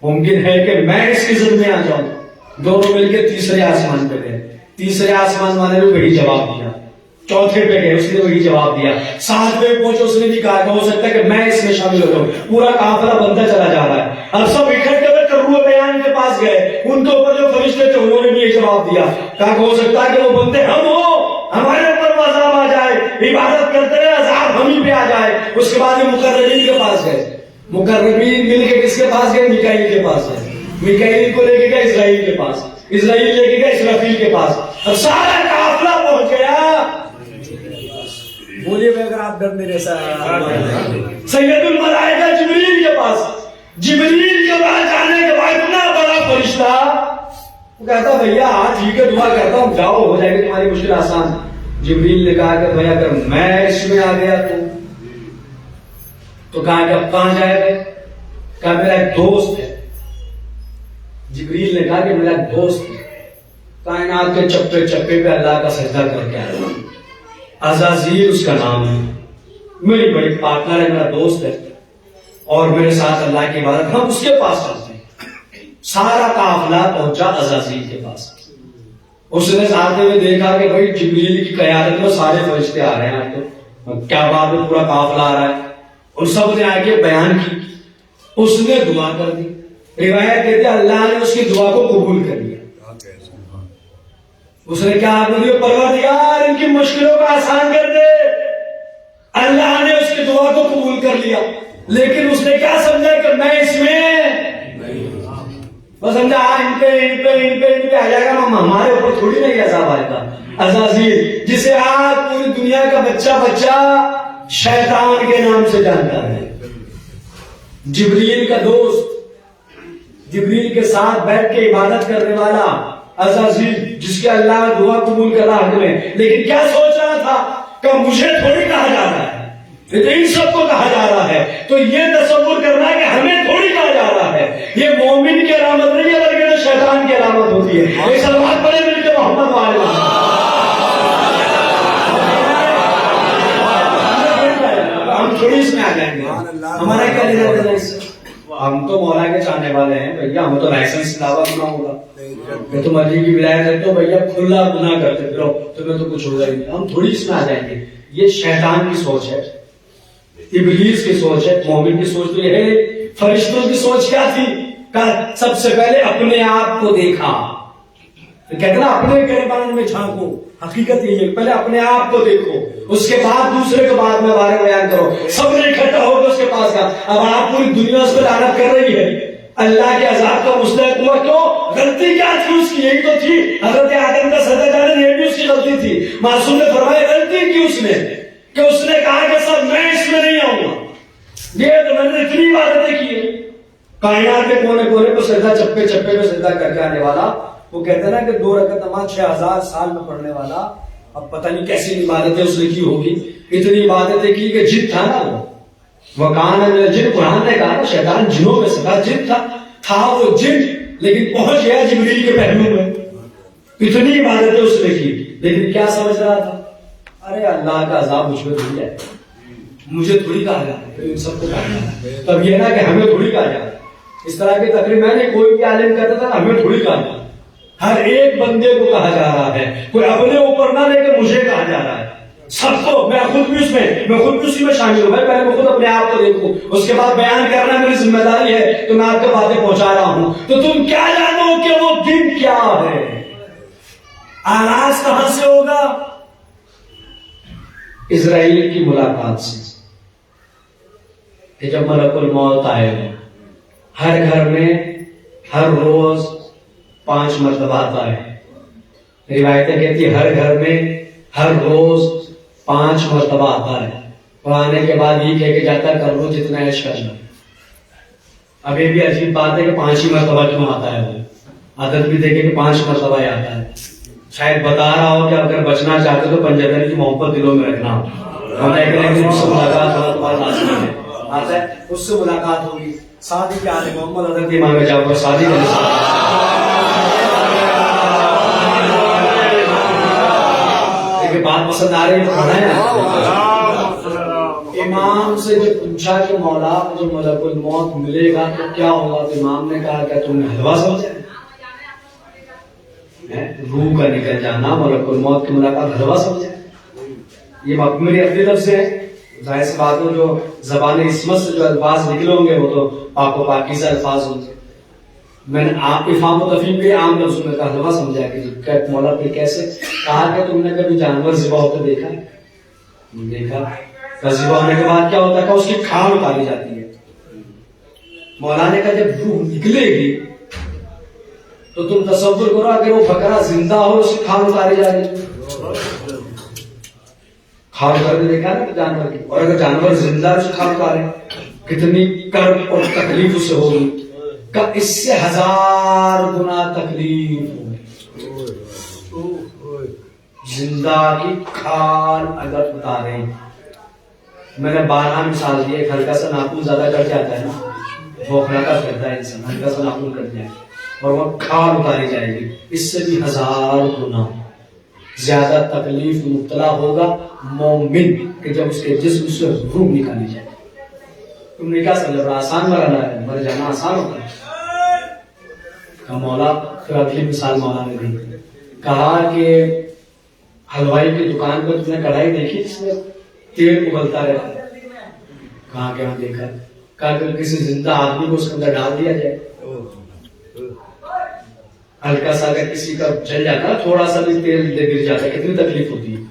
ممکن ہے کہ میں اس کی ضد میں آ جاؤں۔ دونوں مل کے تیسرے آسمان پہ گئے، تیسرے آسمان والے نے وہی جواب دیا، چوتھے پہ گئے، اس نے وہی جواب دیا، ساتویں پہنچے، اس نے بھی کہا کہ ہو سکتا ہے کہ میں اس میں شامل ہو جاؤں۔ پورا قافلہ بنتا چلا جا رہا ہے، اب سب اکٹھے ہوئے کروئے بیان کے پاس گئے، ان کے اوپر جو فرشتے تھے انہوں نے بھی یہ جواب دیا کہ ہو سکتا ہے کہ وہ بندے ہم ہوں، ہمارے اوپر عذاب آ جائے، عبادت کرتے رہے عذاب ہم ہی پہ آ جائے۔ اس کے بعد یہ مقربین کے پاس گئے، مقربین مل کے کس کے پاس گئے؟ میکائیل کے پاس گئے، میکائیل کو لے کے گئے اسرائیل کے پاس، اسرائیل لے کے گئے اسرافیل کے پاس۔ اب سارا قافلہ پہنچ گیا، بولیے اگر آپ ڈر میرے ساتھ، سید الملائکہ جبریل کے پاس۔ جبریل کے پاس جانے کے بعد اتنا بڑا فرشتہ وہ کہتا بھیا ہاں ٹھیک ہے دعا کرتا ہوں، جاؤ ہو جائے گی تمہاری مشکل آسان۔ جبریل نے کہا کہ بھیا اگر میں اس میں آ گیا تو کہا کہ اب کہاں جائے گا؟ کہا میرا ایک دوست ہے۔ جبریل نے کہا کہ میرا ایک دوست ہے، کائنات کے چپے چپے پہ اللہ کا سجدہ کر کے آیا، عزازیل اس کا نام ہے، میری بڑی پارٹنر ہے، میرا دوست ہے، اور میرے ساتھ اللہ کی عبادت، ہم اس کے پاس چلتے ہیں۔ سارا قافلہ پہنچا عزازیل کے پاس. اس نے آتے ہوئے دیکھا کہ بھائی جبریل کی قیادت میں سارے فرشتے آ رہے ہیں. آپ تو کیا بات ہے, پورا قافلہ آ رہا ہے. اور سب نے آ کے بیان کی. اس نے دعا کر دی. روایت کہتے ہیں اللہ نے اس کی دعا کو قبول کر لیا. اس نے کیا بولی, پروردگار ان کی مشکلوں کو آسان کر دے. اللہ نے اس کی دعا کو قبول کر لیا. لیکن اس نے کیا سمجھا کہ میں اس میں وہ سمجھا ان پہ آ جائے گا, ہمارے اوپر تھوڑی نہیں عذاب آئے گا. عزازیل جسے آج پوری دنیا کا بچہ شیطان کے نام سے جانتا ہے, جبریل کا دوست, جبریل کے ساتھ بیٹھ کے عبادت کرنے والا عزازیل, جس کے اللہ دعا قبول کر رہا ہے. لیکن کیا سوچ رہا تھا کہ مجھے تھوڑی کہا جا رہا ہے, یہ تو ان سب کو کہا جا رہا ہے. تو یہ تصور کرنا کہ ہمیں تھوڑی کہا جا رہا ہے, یہ مومن کی علامت نہیں ہے بلکہ تو شیطان کی علامت ہوتی ہے. یہ سلوات پڑھے مل کے محمد والے ہم تھوڑی اس میں آ جائیں گے. ہمارا کیا لینا دینا اس سے؟ ہم تو مولا کے چاہنے والے ہیں بھیا, ہمیں تو لائسنس علاوہ گناہ ہوگا. میں تو مرضی کی ولایت ہے تو بھیا کھلا گناہ کرتے پھرو تمہیں تو کچھ ہوگا ہی نہیں. ہم تھوڑی اس میں آ جائیں گے. یہ شیطان کی سوچ ہے, ابلیس کی سوچ ہے. مومن کی سوچ تو یہ ہے. فرشتوں کی سوچ کیا تھی؟ سب سے پہلے اپنے آپ کو دیکھا. کہتے نا اپنے گریبان میں جھانکو. حقیقت یہ ہے, پہلے اپنے آپ کو دیکھو, اس کے بعد دوسرے کے بعد میں بارے بیان کرو. سب نے اکٹھا ہو کے اس کے پاس گیا. اب آپ پوری دنیا اس کو لعنت کر رہی ہے, اللہ کے عذاب کا مستحق ہوا. کیوں؟ غلطی کیا تھی اس کی؟ یہی تو تھی حضرت آدم کا سجدہ کرنا, یہ بھی اس کی غلطی تھی. معصوم نے فرمایا غلطی کی اس نے کہ اس نے کہا کہ سب میں اس میں نہیں آؤں گا. یہ تو میں نے اتنی عبادتیں کی ہے. کائنات کے کونے کونے کو سجدہ, چپے چپے میں سجدہ کر کے آنے والا, وہ کہتے ہیں نا کہ 2 رکعت نماز 6000 سال میں پڑھنے والا. اب پتہ نہیں کیسی عبادتیں اس نے کی ہوگی. اتنی عبادتیں کی کہ جن تھا نا وہ کان جن, قرآن نے کہا شیطان جنوں میں سے تھا, جن تھا وہ جن, لیکن پہنچ گیا جبریل کے پہلو میں. اتنی عبادتیں اس نے کی. لیکن کیا سمجھ رہا تھا؟ ارے اللہ کا عذاب مجھ پہ تھوڑی ہے, مجھے تھوڑی کہا جا رہا ہے, ان سب کو کہا جا رہا ہے. تب یہ نا کہ ہمیں تھوڑی کہا جا رہا ہے. اس طرح کی تقریر میں نے کوئی بھی عالم کہتا تھا ہمیں تھوڑی کہا جا رہا ہے. ہر ایک بندے کو کہا جا رہا ہے. کوئی اپنے اوپر نہ لے کے مجھے کہا جا رہا ہے. سب کو, میں خود بھی اس میں خود بھی اسی میں شامل ہوں. پہلے میں خود اپنے آپ کو دیکھوں, اس کے بعد بیان کرنا میری ذمہ داری ہے. تو میں آپ کو باتیں پہنچا رہا ہوں. تو تم کیا جانو کہ وہ دن کیا ہے؟ آغاز کہاں سے ہوگا؟ اسرائیل کی ملاقات سے. کہ جب ملک الموت آئے گا, ہر گھر میں ہر روز 5 مرتبہ آتا ہے. روایتیں کہتی ہے ہر گھر میں ہر روز 5 مرتبہ آتا ہے. اور آنے کے بعد یہ کہہ کے جاتا ہے کر لو جتنا عیش کرنا. اب یہ بھی عجیب بات ہے کہ 5 ہی مرتبہ کیوں آتا ہے. وہ عادت بھی دیکھے کہ 5 مرتبہ ہی آتا ہے. شاید بتا رہا ہو کہ اگر بچنا چاہتے تو پنجابی کی محبت دلوں میں رکھنا. اس سے ملاقات آتا ہے, اس سے ملاقات ہوگی. ساتھ ہی کیا محمد حضرت امام جعفر صادق بات پسند آ رہی ہے. امام سے جب پوچھا کہ مولا جو ملک الموت ملے گا تو کیا ہوگا, تو امام نے کہا کہ تم نے حلوہ سمجھا, روح کا نکل جانا, ملک الموت کی ملاقات حلوہ سمجھا. یہ میری اپنی طرف سے ظاہر سی بات ہو, جو زبان عصمت سے جو الفاظ نکلے ہوں گے وہ تو پاک و پاکیزہ الفاظ ہوں گے. میں نے آپ افہام و تفہیم کے عام لفظوں میں کہا حلوہ سمجھا کہ مولا پھر کیسے. کہا کہ تم نے کبھی جانور ذبح ہوتے دیکھا؟ دیکھا. ذبح ہونے کے بعد کیا ہوتا ہے کہ اس کی کھال اتاری جاتی ہے. مولا نے کہا جب روح نکلے گی تو تم تصور کرو اگر وہ بکرا زندہ ہو اس کی کھال اتاری جائے گی. کھال اتارتے دیکھا نا جانور کی. اور اگر جانور زندہ اس کی کھال اتارے کتنی کرب اور تکلیف اسے ہوگی. کہ اس سے 1000 گنا تکلیف ہوگی. زندہ کی کھال اگر اتارے. میں نے 12 مثال دی. ایک ہلکا سا ناخن زیادہ کٹ جاتا ہے نا, بوکھلا کا کرتا ہے انسان, ہلکا سا ناخن کٹ جائے اور وہ کھال اتاری جائے گی. اس سے بھی 1000 گنا زیادہ تکلیف مبتلا ہوگا مومن کہ جب اس کے جسم سے روح نکالی جائے. تم نے کیا سمجھا؟ آسان مرنا ہے, مر جانا آسان ہوتا ہے. کہا مولا، پھر اگلی مثال مولا نے دی، کہا کہ حلوائی کی دکان پر تم نے کڑھائی دیکھی جس میں تیل ابلتا رہتا ہے؟ کہاں کہ ہاں دیکھا۔ کہا کہ کسی زندہ آدمی کو اس کے اندر ڈال دیا جائے، ہلکا سا اگر کسی کا جل جاتا ہے، تھوڑا سا بھی تیل گر جاتا ہے، کتنی تکلیف ہوتی ہے،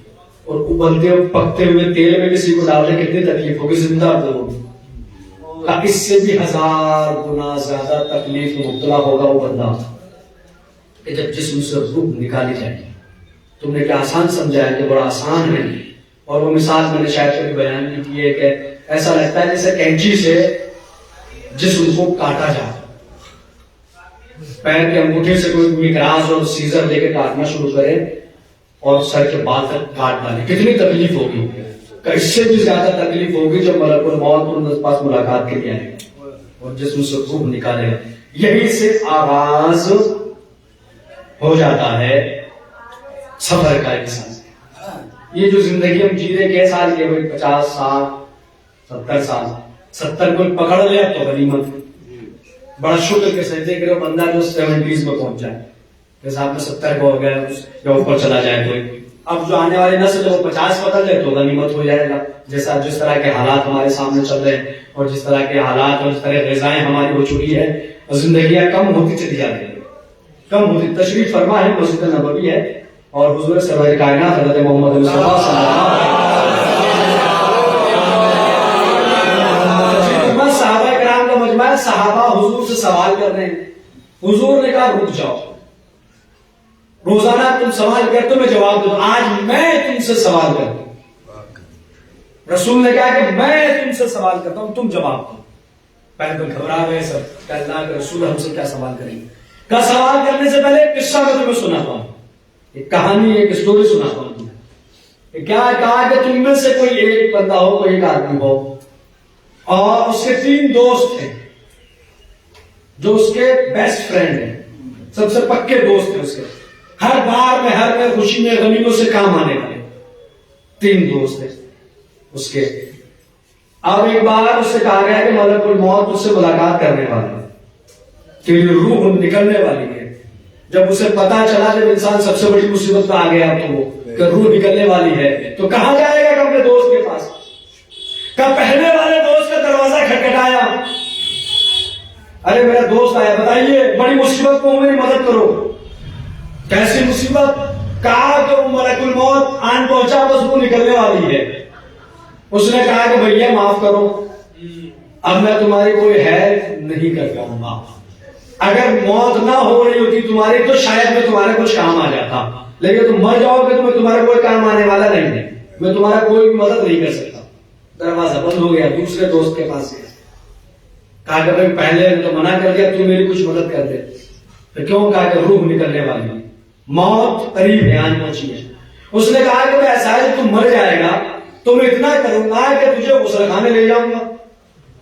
اور ابلتے ہوئے پکتے ہوئے تیل میں کسی کو ڈال دے کتنی تکلیف ہوگی، زندہ ہوگی۔ اس سے بھی 1000 گنا زیادہ تکلیف میں مبتلا ہوگا وہ بندہ کہ جب جسم سے روح نکالی جائے گی۔ تم نے کیا آسان سمجھا ہے کہ بڑا آسان ہے، اور وہ مثال میں نے شاید کبھی بیان بھی کی ہے کہ ایسا لگتا ہے جیسے کینچی سے جسم کو کاٹا جائے، پیر کے انگوٹھے سے کوئی مقراض اور سیزر لے کے کاٹنا شروع کرے اور سر کے بال تک کاٹ ڈالے، کتنی تکلیف ہوگی۔ کہ اس سے بھی زیادہ تکلیف ہوگی جب ملک الموت ان پاس ملاقات کے لیے آئے گا اور جسم سے روح نکالے گا۔ یہی سے آغاز ہو جاتا ہے سفر کا انسان۔ یہ جو زندگی ہم جی رہے کئے سال کے، 50 سال 70 سال، 70 کو پکڑ لے اب تو غنیمت، بڑا شکر کے سجدے کرے بندہ جو 70s میں پہنچ جائے، جیسا آپ نے 70 کو ہو گیا یا اوپر چلا جائے کوئی، اب جو آنے والی نسل ہے وہ 50 پکڑ لے تو غنیمت ہو جائے گا۔ جیسا جس طرح کے حالات ہمارے سامنے چل رہے ہیں اور جس طرح کے حالات اور جس طرح غذائیں ہماری ہو چکی ہے، زندگیاں کم ہوتی چلی جا رہی ہیں، کم ہوتی۔ تشریف فرما ہے مسجد نبوی ہے اور حضور سرور کائنات حضرت محمد مصطفیٰ صلی اللہ علیہ وسلم، صحابہ کرام کا مجمع ہے، صحابہ حضور سے سوال کر رہے ہیں۔ حضور نے کہا رک جاؤ، روزانہ تم سوال کرتے ہو میں جواب دوں، آج میں تم سے سوال کرتا ہوں۔ رسول نے کہا کہ میں تم سے سوال کرتا ہوں، تم جواب دو۔ پہلے تو گھبرا گئے سب کہ اللہ کے رسول ہم سے کیا سوال کریں گے۔ کا سوال کرنے سے پہلے قصہ میں تمہیں سناتا ہوں، ایک کہانی ایک اسٹوری سناتا ہوں تمہیں۔ کیا کہا کہ تم میں سے کوئی ایک بندہ ہو، کوئی ایک آدمی ہو، اور اس کے 3 دوست تھے جو اس کے بیسٹ فرینڈ ہیں، سب سے پکے دوست ہیں اس کے، ہر بار میں ہر میں خوشی میں غنیمت سے کام آنے والے 3 دوست ہیں اس کے۔ اب ایک بار اس سے کہا گیا کہ ملک الموت اس سے ملاقات کرنے والا ہے، تیری روح نکلنے والی ہے۔ جب اسے پتا چلا جب انسان سب سے بڑی مصیبت پہ آ گیا تو وہ کہ روح نکلنے والی ہے، تو کہاں جائے گا اپنے دوست کے پاس؟ کہ پہلے والے دوست کا دروازہ کھٹکھٹایا، ارے میرا دوست آیا، بتائیے بڑی مصیبت کو میری مدد کرو۔ کیسی مصیبت؟ کہا کہ وہ ملک الموت آن پہنچا، بس وہ نکلنے والی ہے۔ اس نے کہا کہ بھیا معاف کرو، اب میں تمہاری کوئی ہیلپ نہیں کر پاؤں گا۔ اگر موت نہ ہو رہی ہوتی تمہاری تو شاید میں تمہارے کچھ کام آ جاتا، لیکن تم مر جاؤ گے تو میں تمہارے کوئی کام آنے والا نہیں ہے، میں تمہارا کوئی مدد نہیں کر سکتا۔ دروازہ بند ہو گیا، دوسرے دوست کے پاس گیا، کہا کہ بھائی پہلے تو منع کر دیا، تو میری کچھ مدد کر دے۔ تو کیوں؟ کہا کہ روح نکلنے والی ہے، موت قریب ہے، آن پہنچی ہے۔ اس نے کہا کہ ایسا ہے تم مر جائے گا تو میں اتنا کروں گا کہ تجھے غسل خانے لے جاؤں گا،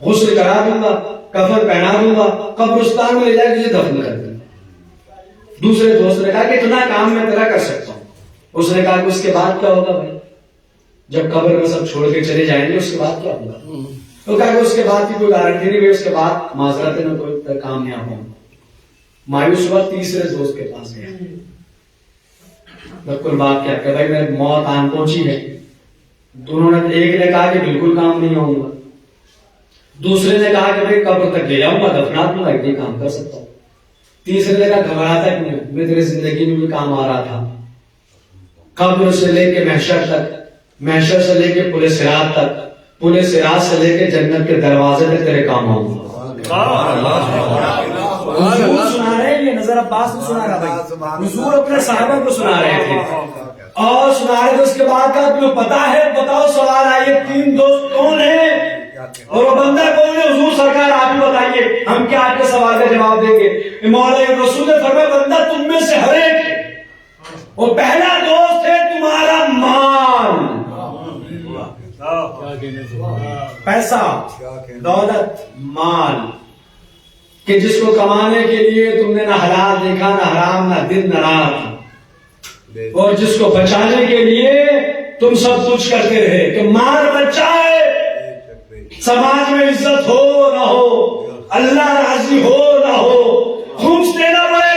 غسل کرا دوں گا، کفن پہنا دوں گا، قبرستان میں لے جا کے تجھے دفن کر دوں گا۔ دوسرے دوست نے کہا کہ اتنا کام میں تیرا کر سکتا ہوں۔ اس نے کہا کہ اس کے بعد کیا ہوگا بھائی؟ جب قبر میں سب چھوڑ کے چلے جائیں گے اس کے بعد کیا ہوگا؟ تو کہا کہ اس کے بعد کی کوئی گارنٹی نہیں، اس کے بعد معذرت میں کوئی کامیاب ہوں۔ مایوس ہوا، تیسرے دوست کے پاس گیا، بالکل بات کیا کہ بھائی میری موت آن پہنچی ہے۔ دونوں نے، ایک نے کہا کہ بالکل کام نہیں ہوں گا، دوسرے نے کہا کہ بھائی قبر تک لے جاؤں گا، دفنا دوں گا، اتنے کام کر سکتا ہوں۔ تیسرے نے کہا گھبراتا کیوں ہے، میں تیری زندگی میں بھی کام آ رہا تھا، قبر سے لے کے محشر تک، محشر سے لے کے پل صراط تک، پل صراط سے لے کے جنت کے دروازے تک تیرے کام آؤں گا۔ حضور سنا رہے ہیں، یہ نظر عباس نے سنا رہا بھائی، حضور اپنے صحابہ کو سنا رہے تھے اور سنا رہے تھے۔ اس کے بعد کا تمہیں پتا ہے؟ بتاؤ، سوال آئیے 3 دوست کون ہیں اور وہ بندہ کون ہے؟ حضور سرکار آپ ہی بتائیے، ہم کیا آپ کے سوال کا جواب دیں گے؟ مولا رسول نے فرمایا بندہ تم میں سے ہر ایک ہے، وہ پہلا دوست ہے تمہارا مال، پیسہ، دولت، مال، کہ جس کو کمانے کے لیے تم نے نہ حلال دیکھا، نہ حرام، نہ دن نہ رات، اور جس کو بچانے کے لیے تم سب کچھ کرتے رہے کہ مال بچائے، سماج میں عزت ہو نہ ہو، اللہ راضی ہو نہ ہو، خمس دینا پڑے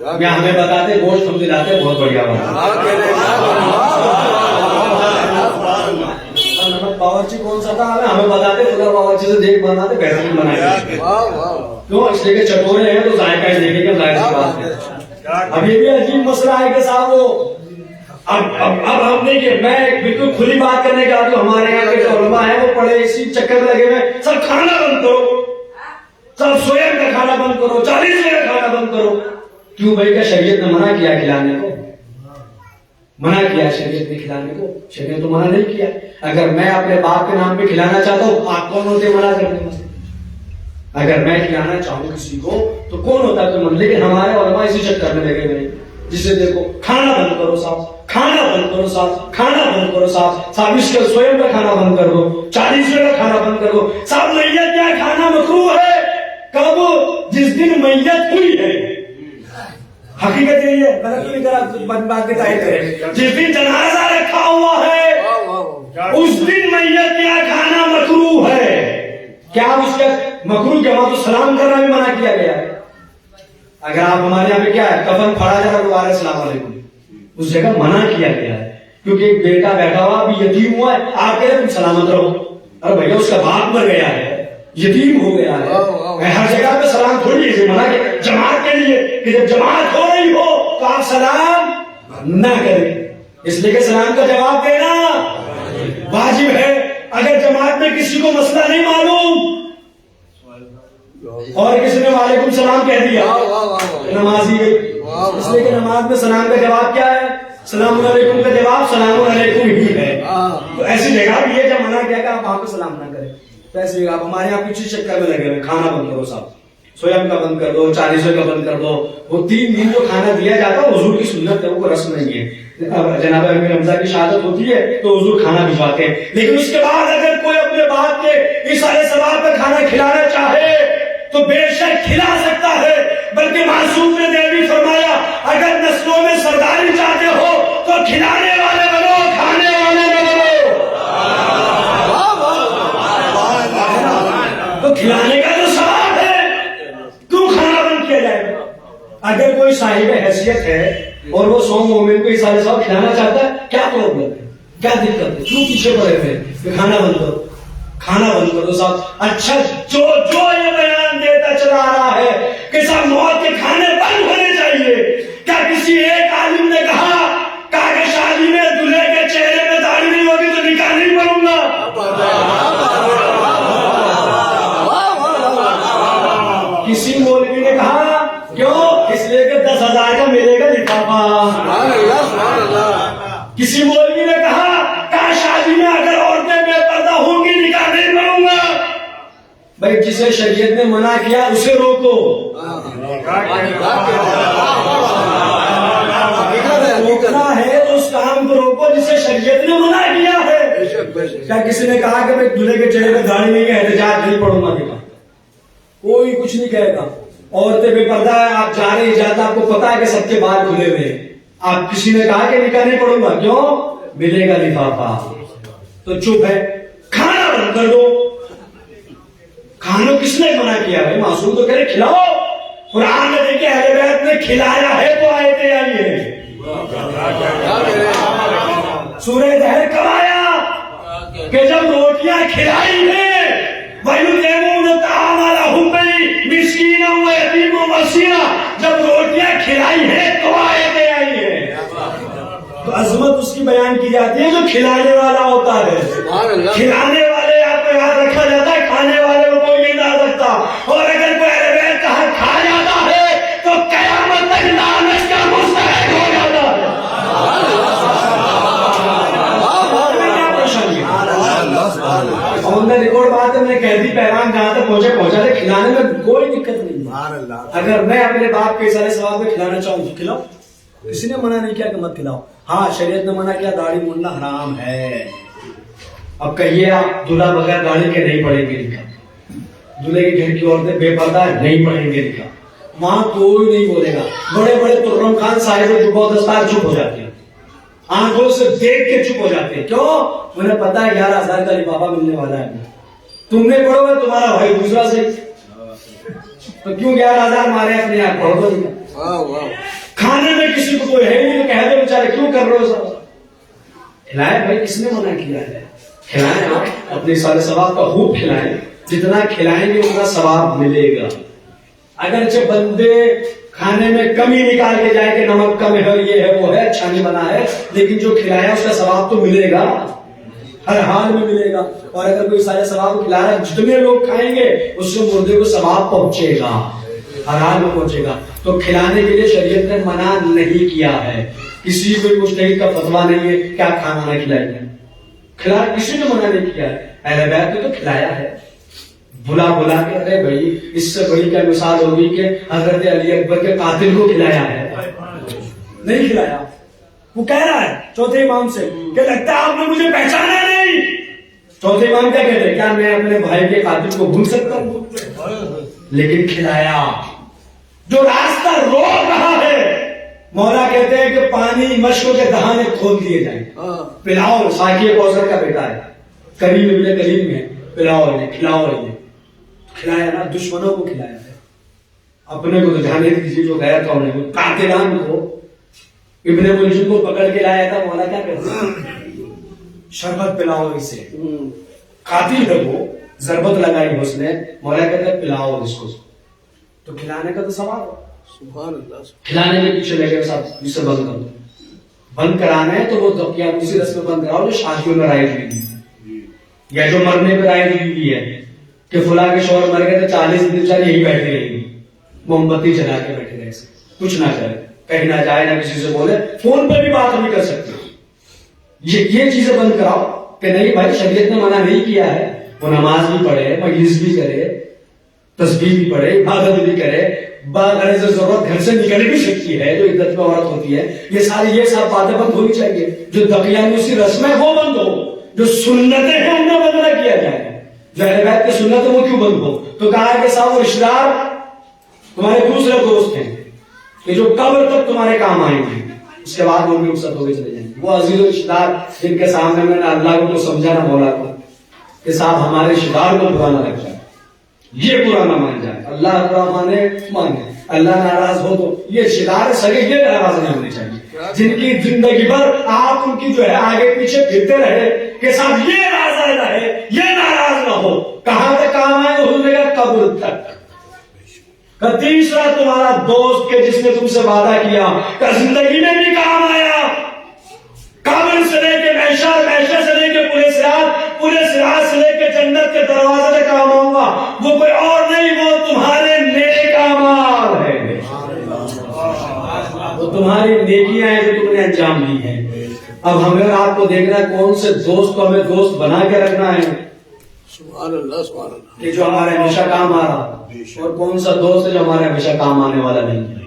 یا ہمیں بتاتے گوشت ہم دلاتے بہت بڑھیا بات. نمک باورچی کون سا تھا ہمیں بتاتے خدا باورچی سے دیکھ بناتے بہترین بناتے. کیوں؟ اس لیے کہ چٹورے ہیں تو ذائقہ ہی دیکھیں گے. ظاہر سی بات ہے. اب یہ بھی عجیب مسئلہ ہے کہ صاحب وہ اب ہم نہیں کہ میں بالکل کھلی بات کرنے کے بعد ہمارے یہاں کے جو علماء ہیں وہ پڑھے اسی چکر میں لگے ہوئے سب کھانا بند کرو, سب سویا کا کھانا بند کرو, 40 کا کھانا بند کرو. کیوں بھائی؟ کیا شریعت نے منع کیا کھلانے کو؟ منع کیا شریعت نے کھلانے کو؟ شریعت تو منع نہیں کیا. اگر میں اپنے باپ کے نام پہ کھلانا چاہتا ہوں آپ کون ہوتے منع کرنے میں؟ اگر میں کھلانا چاہوں کسی کو تو کون ہوتا ہے؟ لیکن ہمارے علماء اسی چکر میں لگے ہوئے جسے دیکھو کھانا بند کرو صاحب, کھانا بند کرو صاحب, کھانا بند کرو صاحب. صاحب اس کا سوئم کا کھانا بند کر دو, 40 کا کھانا بند کر دو. صاحب میت کیا کھانا مکروہ ہے کب؟ جس دن میت ہوئی ہے. حقیقت یہی ہے. غلط نہیں کرا بات بتائی کرے. جس دن جنازہ رکھا ہوا ہے اس دن میت کیا کھانا مکروہ ہے. کیا اس کا مکروہ کے بعد سلام کرنا بھی منع کیا گیا ہے؟ اگر آپ ہمارے یہاں پہ کیا ہے کفن پھاڑا جا رہا ہے السلام علیکم, اس جگہ منع کیا گیا ہے. کیونکہ ایک بیٹا بیٹھا ہوا ابھی یتیم ہوا ہے, آپ کہہ رہے تم سلامت رہو. ارے بھیا اس کا باپ مر گیا ہے, یتیم ہو گیا ہے. ہر جگہ پہ سلام تھوڑی ہے. منع کیا جماعت کے لیے کہ جب جماعت ہو رہی ہو تو آپ سلام نہ کریں, اس لیے کہ سلام کا جواب دینا واجب ہے. اگر جماعت میں کسی کو مسئلہ نہیں معلوم اور کسی نے وعلیکم السلام کہہ دیا نمازی گئی, اس لیے کہ نماز میں سلام کا جواب کیا ہے؟ سلام علیکم کا جواب سلام علیکم ہی ہے. تو ایسی جگہ بھی ہے جب منع کیا کہ آپ وہاں پہ سلام نہ کریں. تو ایسی جگہ ہمارے یہاں کچھ چکر میں لگے ہوئے کھانا بند کرو صاحب, سویم کا بند کر دو, 40 کا بند کر دو. وہ 3 دن جو کھانا دیا جاتا ہے حضور کی سنت ہے, وہ کوئی رسم نہیں ہے. جناب امیر حمزہ کی شہادت ہوتی ہے تو حضور کھانا بھجواتے ہیں, لیکن اس کے بعد اگر کوئی اپنے باپ کے اس سارے ثواب کا کھانا کھلانا چاہے تو بے شک کھلا سکتا ہے. بلکہ معصوم نے یہ بھی فرمایا اگر نسلوں میں سرداری چاہتے ہو تو کھلانے والے بنو, کھانے والے نہ بنو. تو کھلانے کا جو ثواب ہے کیوں کھانا بند کیا جائے گا؟ اگر کوئی صاحب حیثیت ہے اور وہ 100 مومن کو اس سارے ثواب کھلانا چاہتا ہے, کیا پرابلم ہے, کیا دقت ہے؟ کیوں پیچھے پڑے تھے کہ کھانا بند کرو, کھانا بند کرو صاحب. اچھا جو یہ بیان دیتا چلا آ رہا ہے کہ صاحب موت کے کھانے بند ہونے چاہیے, کیا کسی ایک عالم نے کہا کہ شادی میں دلہے کے چہرے میں داڑھی نہیں ہوگی تو نکاح نہیں پڑھوں گا؟ کسی مولوی نے کہا کیوں؟ اس لیے کہ 10,000 کا ملے گا لفافہ. کسی مولوی نے کہا کہ شادی میں اگر عورتیں بے پردہ ہوں گی نکاح نہیں پڑھوں گا. بھائی جسے شریعت نے منع کیا اسے روکو, روکنا ہے تو اس کام کو روکو جسے شریعت نے منع کیا ہے. کیا کسی نے کہا کہ بھائی دلہے کے چہرے پہ داڑھی نہیں ہے احتجاج نہیں پڑھوں گا نکاح؟ کوئی کچھ نہیں کہے گا. عورتیں بے پردہ ہے, آپ جا رہے جاتا, آپ کو پتا ہے کہ سب کے بال کھلے ہوئے ہیں, آپ کسی نے کہا کہ نکاح نہیں پڑھوں گا, کیوں؟ ملے گا لفافہ. تو چپ ہے, کھانا بند کر دو. کھانوں کس نے منع کیا ہے؟ معصوم تو کہہ رہے کھلاؤ. قرآن میں دیکھیں اہل بیت نے کھلایا ہے تو آیتیں آئی ہیں. سورہ دہر کب آیا؟ کہ جب روٹیاں کھلائی ہیں وَيُطْعِمُونَ الطَّعَامَ عَلَىٰ حُبِّهِ مِسْكِينًا وَيَتِيمًا وَأَسِيرًا, جب روٹیاں کھلائی ہیں تو آیتیں آئی ہیں. تو عظمت اس کی بیان کی جاتی ہے جو کھلانے والا ہوتا ہے. کھلانے والے آپ کو یاد رکھا جاتا ہے, کھانے والے کو کوئی نہیں یاد رکھتا. اور اگر کوئی اہل بیت کا حق کھا جاتا ہے تو قیامت تک لعنت کا مستحق ہو جاتا ہے. ریکارڈ بات ہے, میں نے کہہ دی پیغام جہاں تک پہنچا دے, کھلانے میں کوئی دقت نہیں ہے. اگر میں اپنے باپ کے سارے ثواب میں کھلانا چاہوں تو کھلاؤ, کسی نے منع نہیں کیا کہ مت کھلاؤ. ہاں شریعت نے منع کیا داڑھی مونڈنا حرام ہے. اب کہیے آپ دلہا بغیر داڑھی کے نہیں پڑھیں گے نکاح, دلہے کے گھر کی عورتیں بے پردہ نہیں پڑھیں گے نکاح, وہاں کوئی نہیں بولے گا. بڑے بڑے ترم خان صاحب جو دستار چپ ہو جاتے ہیں, آنکھوں سے دیکھ کے چپ ہو جاتے ہیں. کیوں؟ انہیں پتا ہے 11,000 کا لفافہ ملنے والا ہے. تم نے پڑھو گے تمہارا بھائی دوسرا سے, تو کیوں 11,000 مارے اپنے آپ پڑھو گے. کھانے میں کسی کو کوئی ہے نہیں تو کہہ دو بیچارے کیوں کر رہے ہو سب؟ کھلائے بھائی، کس نے منع کیا ہے؟ کھلائیں، آپ اپنے سارے ثواب کا خوب کھلائیں، جتنا کھلائیں گے اتنا ثواب ملے گا۔ اگرچہ بندے کھانے میں کمی نکال کے جائے کہ نمک کم ہے، یہ ہے وہ ہے، اچھا نہیں بنا ہے، لیکن جو کھلایا اس کا ثواب تو ملے گا، ہر حال میں ملے گا۔ اور اگر کوئی سارے ثواب کھلا رہا ہے، جتنے لوگ کھائیں گے اس سے مردے کو ثواب پہنچے گا، ہر حال میں پہنچے گا۔ تو کھلانے کے لیے شریعت نے منع نہیں کیا ہے، کسی کوئی مجتہد کا فتویٰ نہیں ہے کہ آپ کھانا نہ کھلائیے، کھلا کسی نے منع نہیں کیا ہے، اہل بیت نے تو کھلایا ہے، بلا بلا کے۔ ارے بھائی، اس سے بڑی کیا مثال ہوگی کہ حضرت علی اکبر کے قاتل کو کھلایا ہے؟ نہیں کھلایا۔ وہ کہہ رہا ہے چوتھے امام سے کہ لگتا ہے آپ نے مجھے پہچانا نہیں۔ چوتھے امام کیا کہتے ہیں؟ کیا میں اپنے بھائی کے قاتل کو بھول سکتا ہوں؟ لیکن کھلایا۔ جو راستہ روک رہا ہے، مولا کہتے ہیں کہ پانی مشکوں کے دہانے کھول دیے جائیں، پلاؤ۔ ساقی کوثر کا بیٹا ہے، کریم ابن کریم ہے، پلاؤ انہیں، کھلاؤ انہیں۔ کھلایا نا، دشمنوں کو کھلایا ہے، اپنے کو تو جانے دیجیے جو غیر قوم ہے، قاتلان کو، ابن ملجم کو پکڑ کے لایا تھا، مولا کیا کہتے ہیں؟ شربت پلاؤ اسے، قاتل ہے وہ، ضربت لگائی اس نے، مولا کہتے ہیں پلاؤ اس کو۔ تو کھلانے کا تو سوال ہے، سبحان اللہ۔ کھلانے کے پیچھے لگے صاحب اسے بند کر دو، بند کرانا ہے تو وہ دقیہ اسی رسم بند کراؤ جو شادیوں میں رائے ہوئی ہے، یا جو مرنے پہ رائے ہوئی ہے کہ فلاں کے شوہر مر گئے تو 40 دن چاہیے یہی بیٹھے رہے گی، موم بتی جلا کے بیٹھے رہے، کچھ نہ کرے، کہیں نہ جائے، نہ کسی سے بولے، فون پہ بھی بات نہیں کر سکتے۔ یہ چیزیں بند کراؤ کہ نہیں بھائی، شریعت نے منع نہیں کیا ہے، وہ نماز بھی پڑھے، مجلس بھی کرے، تسبیح بھی پڑھے، عبادت بھی کرے، باغرض ضرورت گھر سے نکل بھی سکتی ہے، جو عدت میں عورت ہوتی ہے، یہ سب باتیں بند ہونی چاہیے۔ جو دقیانوسی رسمیں وہ بند ہو، جو سنتیں ہیں انہیں بند نہ کیا جائے۔ جو اہل بیت کی سنت ہے وہ کیوں بند ہو؟ تو کہا کہ صاحب وہ رشتہ دار تمہارے دوسرے دوست ہیں کہ جو قبر تک تمہارے کام آئیں گے، اس کے بعد وہ بھی رخصت ہو کے چلے جائیں گے۔ وہ عزیز و رشتہ دار جن کے سامنے میں نے اللہ کو تو سمجھا نہ مولا کو کہ صاحب ہمارے رشتہ دار کو برا نہ لگ جائے، یہ برا نہ مان جائے، اللہ برا مانے، اللہ ناراض ہو تو یہ رشتہ دار سگے یہ ناراض نہیں ہونے چاہیے، جن کی زندگی بھر آپ ان کی جو ہے آگے پیچھے پھرتے رہے کہ صاحب یہ راضی رہے، یہ ناراض نہ ہو۔ کہاں تک کام آئے؟ حضور نے کہا قبر تک۔ کہ تیسرا تمہارا دوست کہ جس نے تم سے وعدہ کیا کہ زندگی میں بھی کام آیا، قبر سے لے کے محشر، محشر سے لے کے پورے صراط سے لے کے جنت کے دروازے تک کام آؤں گا، وہ کوئی اور نہیں، وہ تمہارے نیک اعمال ہے، وہ تمہاری نیکیاں ہیں جو تم نے انجام دی ہیں۔ اب ہمیں آپ کو دیکھنا ہے کون سے دوست کو ہمیں دوست بنا کے رکھنا ہے سبحان اللہ، سبحان اللہ، کہ جو ہمارے ہمیشہ کام آ رہا، اور کون سا دوست ہے جو ہمارے ہمیشہ کام آنے والا نہیں ہے۔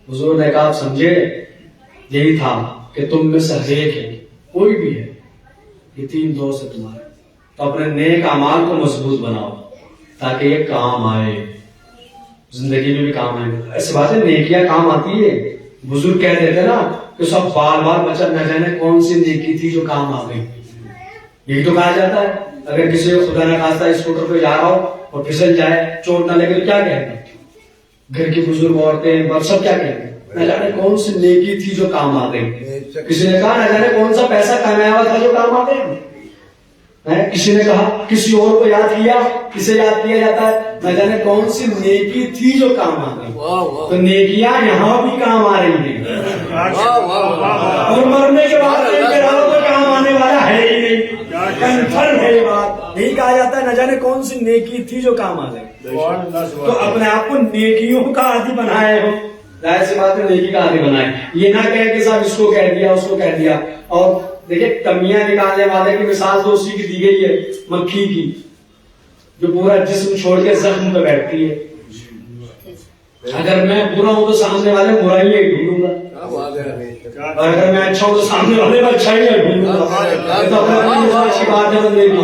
حضور نے کہا آپ سمجھے، یہی تھا کہ تم میں سے ایک ہے، کوئی بھی ہے، یہ 3 دوست ہے تمہارے، تو اپنے نیک اعمال کو مضبوط بناؤ تاکہ یہ کام آئے، زندگی میں بھی کام آئے۔ ایسی بات ہے، نیکیاں کام آتی ہے۔ بزرگ کہہ دیتے نا کہ سب بال بال بچت نہ جانے کون سی نیکی تھی جو کام آ گئی، یہی تو کہا جاتا ہے۔ اگر کسی کو خدا نہ خواستہ اسکوٹر پہ جا رہا ہو اور پھسل جائے، چوٹ نہ لگے تو کیا کہیں گے؟ گھر کی بزرگ عورتیں اور سب کیا کہیں گے؟ نہ جانے کون سی نیکی تھی جو کام آ گئی۔ کسی نے کہا نہ جانے کون سا پیسہ کمایا ہوا تھا جو کام آ گیا۔ کسی نے کہا کسی اور کو یاد کیا، کسے یاد کیا جاتا ہے؟ نہ جانے کون سی نیکی تھی جو کام آ گئی۔ تو نیکیاں یہاں بھی کام آ رہی ہیں، اور مرنے کے بعد تو کام آنے والا ہے ہی نہیں، کنفرم ہے یہ بات۔ یہی کہا جاتا ہے نہ جانے کون سی نیکی تھی جو کام آ گئی۔ تو اپنے آپ کو نیکیوں کا عادی بنائے ہو، ظاہر سی بات ہے نیکی کا عادی بنائے، یہ نہ کہے کہ صاحب اس کو کہہ دیا اس کو کہہ دیا۔ اور دیکھیں کمیاں نکالنے والے کی مثال تو اسی کی دی گئی ہے، مکھی کی جو پورا جسم چھوڑ کے زخم پہ بیٹھتی ہے۔ اگر میں برا ہوں تو سامنے والے برائیاں ہی ڈھونڈوں گا، اور اگر میں اچھا ہوں تو سامنے والے میں اچھائیاں ڈھونڈوں گا۔ تو اپنے اچھی بات ہے بندے کی،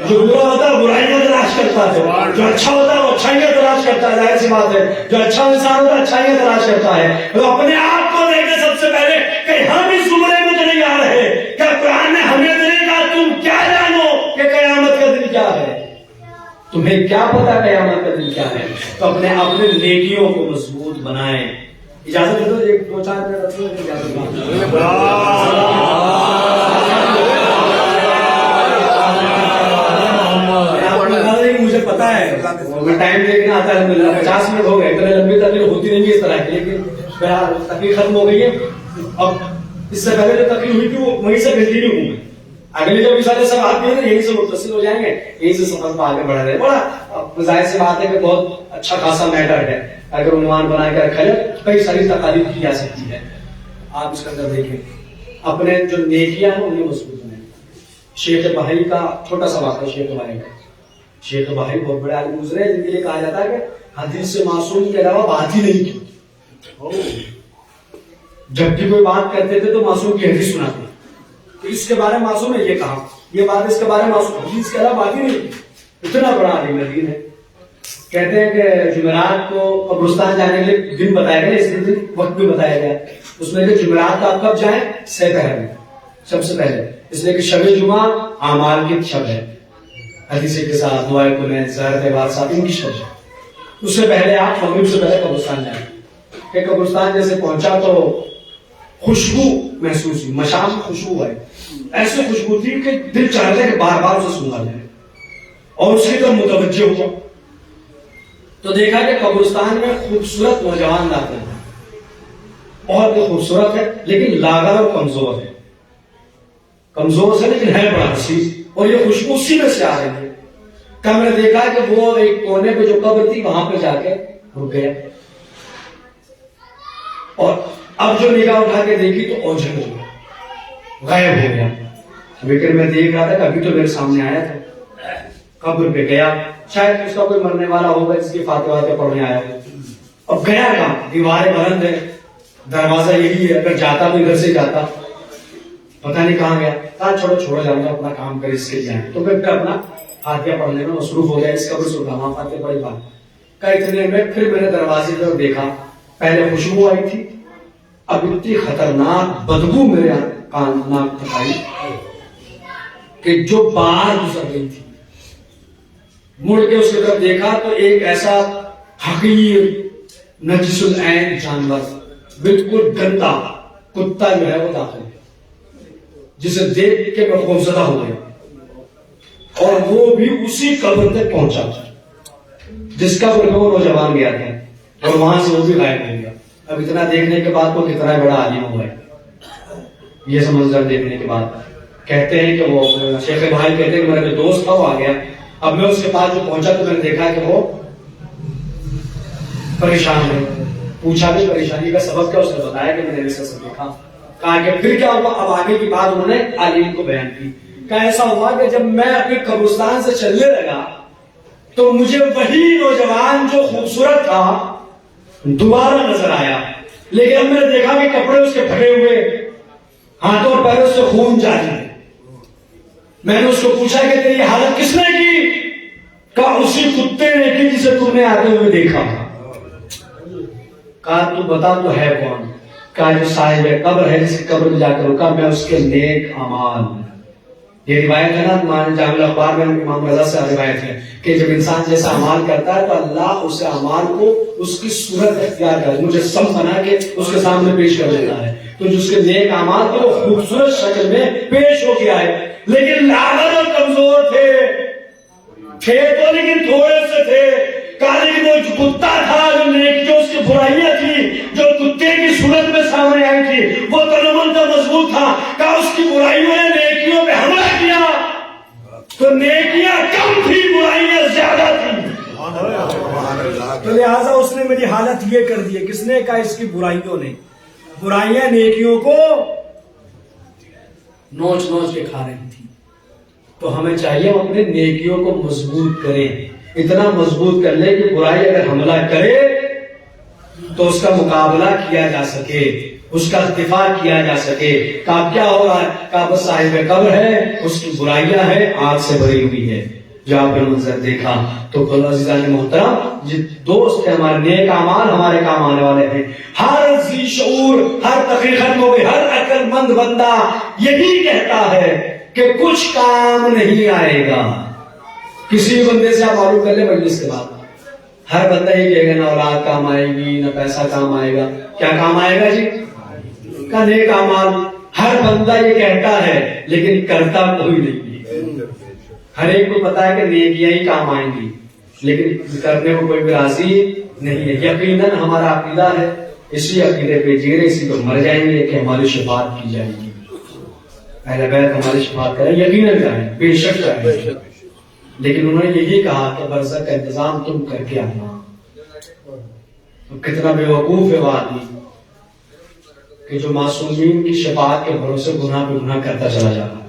جو برا ہوتا ہے برائیاں تلاش کرتا ہے، جو اچھا ہوتا ہے وہ اچھائیاں تلاش کرتا ہے، ظاہر سی بات ہے۔ جو اچھا انسان ہوتا ہے اچھائیاں تلاش کرتا ہے۔ تو اپنے آپ کو دیکھے سب سے پہلے کہ ہم اس زمرے میں تو نہیں آ رہے، کیا قرآن نے ہمیں نہیں کہا تم کیا جانو کہ قیامت کا دن کیا ہے؟ تمہیں کیا پتا قیامت کا دن کیا ہے؟ تو اپنے نیکیوں کو مضبوط بنائیں. اجازت دے دو 2-4 منٹ رکھو. مجھے پتا ہے میں ٹائم دیکھنا آتا ہے. الحمدللہ 50 منٹ ہو گئے. اتنے لمبی تقریر ہوتی نہیں ہے اس طرح کی, لیکن تقریر ختم ہو گئی ہے. اب اس سے پہلے جو تقریر ہوئی تھی وہ وہیں سے کنٹینیو ہوں گے. اگلے جو سارے سب آتے ہیں یہیں سے متصل ہو جائیں گے, یہیں سے سفر پہ آگے بڑھ رہے ہیں. بڑا ظاہر سی بات ہے کہ بہت اچھا خاصا میٹر ہے. اگر عنوان بنا کے رکھا جائے کئی ساری تقاریب کی جا سکتی ہے. آپ اس کے اندر دیکھیں اپنے جو نیکیاں ہیں انہیں مضبوط بنائیں. شیخ بہائی کا چھوٹا سا واقعہ. شیخ بہائی کا, شیخ بہائی بہت بڑے عالم گزرے جن کے لیے کہا جاتا ہے کہ حدیث سے معصوم کے علاوہ بات ہی نہیں کی. جب بھی کوئی بات کرتے تھے تو معصوم کی حدیث سناتے. اس کے بارے میں معصوم نے یہ کہا, یہ بات اس کے بارے میں معصوم, حدیث کے علاوہ بات ہی نہیں. اتنا بڑا عالم دین ہے. کہتے ہیں کہ جمعرات کو قبرستان جانے کے لیے دن بتایا گیا, اس دن وقت بھی بتایا گیا. اس میں کہ جمعرات کو آپ کب جائیں؟ سہ پہر میں سب سے پہلے, اس لیے کہ شب جمعہ اعمال کی شب ہے. حدیث کے ساتھ دعائیں کنیں زہر تہوار صاحب ان کی شب ہے. اس سے پہلے آپ مغرب سے پہلے قبرستان جائیں. کہ قبرستان جیسے پہنچا تو خوشبو محسوس ہوئی, مشام خوشبو ہے, ایسے خوشبو تھی کہ دل چاہتا ہے کہ بار بار اسے سنا جائے. اور اس کی طرف متوجہ ہوا تو دیکھا کہ قبرستان میں خوبصورت نوجوان لاتے ہیں. بہت ہی خوبصورت ہے لیکن لاغر اور کمزور ہے. کمزور سے لیکن ہے بڑا حسین, اور یہ خوشبو اسی میں سے آ رہی ہے. کیا میں نے دیکھا کہ وہ ایک کونے پہ جو قبر تھی وہاں پہ جا کے رک گیا, اور اب جو نگاہ اٹھا کے دیکھی تو اوجھل ہو گیا, غائب ہو گیا. لیکن میں دیکھ رہا تھا کہ ابھی تو میرے سامنے آیا تھا. قبر پہ گیا, شاید اس کا کوئی مرنے والا ہوگا جس کی فاتحہ واتحہ پڑھنے آیا ہو. اب گیا کہاں؟ دیواریں بلند ہے, دروازہ یہی ہے, اگر جاتا تو ادھر سے جاتا, پتہ نہیں کہاں گیا. کہا چھوڑو جاؤں گا, اپنا کام کرے اس کے جائیں. تو پھر اپنا فاتحہ پڑھنے میں مصروف ہو گیا. اس قبر سے اٹھا, وہاں فاتحہ پڑھی بات. کہا اتنے میں پھر میں نے دروازے پر دیکھا, پہلے خوشبو آئی تھی, اب اتنی خطرناک بدبو میرے کان ناک تک آئی کہ جو باہر گزر گئی تھی. مڑ کے اس کی طرف دیکھا تو ایک ایسا حقیر نجس العین جانور, بالکل گندا کتا جو ہے وہ داخل ہے, جسے دیکھ کے میں خوفزدہ ہو گیا. اور وہ بھی اسی قبر تک پہنچا جس قبر میں وہ نوجوان گیا تھا, اور وہاں سے وہ بھی غائب ہو گیا. اب اتنا دیکھنے کے بعد وہ کتنا بڑا عالم ہوا ہے. یہ سب منظر دیکھنے کے بعد کہتے ہیں کہ وہ شیخ بھائی کہتے ہیں کہ میرا جو دوست تھا وہ آ گیا. اب میں اس کے پاس جو پہنچا تو میں نے دیکھا کہ وہ پریشان ہے. پوچھا بھی پریشانی کا سبب کیا, اس نے بتایا کہ میں نے ایسا سب دیکھا. کہا کہ پھر کیا ہوا؟ اب آگے کی بات انہوں نے عالم کو بیان کی. کہا ایسا ہوا کہ جب میں اپنے قبرستان سے چلنے لگا تو مجھے وہی نوجوان جو خوبصورت تھا دوبارہ نظر آیا, لیکن اب میں نے دیکھا کہ کپڑے اس کے پھٹے ہوئے, ہاتھوں اور پیروں سے خون جاری ہے. میں نے اس کو پوچھا کہ تیری حالت کس نے کی؟ کہا اسی کتے نے کی جسے تم نے آتے ہوئے دیکھا. کہا تو بتا تو ہے کون؟ کہا جو صاحب قبر ہے جس کی قبر میں جا کر رکا, میں اس کے نیک اعمال. یہ روایت ہے نا جامع الاخبار میں امام رضا سے روایت ہے کہ جب انسان جیسا اعمال کرتا ہے تو اللہ اس اعمال کو اس کی صورت اختیار کر مجسم بنا کے اس کے سامنے پیش کر دیتا ہے. تو جس کے نیک اعمال تھے وہ خوبصورت شکل میں پیش ہو کے آئے, لیکن لاغر اور کمزور تھے تو لیکن تھوڑے سے تھے. کہا لیکن وہ کتا تھا جو اس کی برائیاں تھی جو کتے کی صورت میں سامنے آئی تھی وہ تنمن کا مضبوط تھا. کہا اس کی برائیوں نے نیکیوں پہ حملہ کیا تو نیکیاں کم تھی, برائیاں زیادہ تھی. تو لہٰذا اس نے میری حالت یہ کر دی. کس نے کہا؟ اس کی برائیوں نے. برائیاں نیکیوں کو نوچ کے کھا رہی تھی. تو ہمیں چاہیے ہم اپنے نیکیوں کو مضبوط کریں, اتنا مضبوط کر لیں کہ برائی اگر حملہ کرے تو اس کا مقابلہ کیا جا سکے, اس کا دفاع کیا جا سکے. کہا کیا ہو رہا ہے؟ کہا بس صاحب قبر ہے, اس کی برائیاں ہیں, آگ سے بھری ہوئی ہے. جو آپ نے منظر دیکھا تو عزیزان محترم یہ دوست ہیں ہمارے, نیک اعمال ہمارے کام آنے والے ہیں. ہر ذی شعور, ہر تقریر ختم ہو گئی, ہر عقل مند بندہ یہی کہتا ہے کہ کچھ کام نہیں آئے گا. کسی بھی بندے سے آپ معلوم کر لیں مجلس کے بعد, ہر بندہ یہ کہے گا نہ اولاد کام آئے گی نہ پیسہ کام آئے گا. کیا کام آئے گا جی؟ کا نیک اعمال. ہر بندہ یہ کہتا ہے لیکن کرتا کوئی نہیں ہے. ہر ایک کو پتا ہے کہ نیکیاں ہی کام آئیں گی لیکن کرنے کو کوئی بھی راضی نہیں ہے. یقیناً ہمارا عقیدہ ہے, اسی عقیدے پہ جی رہے, اسی کو مر جائیں گے کہ ہماری شفاعت کی جائے گی. اہل بیت ہماری شفاعت کریں, یقیناً کریں, بے شک کریں. لیکن انہوں نے یہی کہا کہ برزخ کا انتظام تم کر کے آنا. کتنا بے وقوف ہے وہ آدمی کہ جو معصومین کی شفاعت کے بھروسے گناہ پہ گناہ کرتا چلا جا رہا ہے.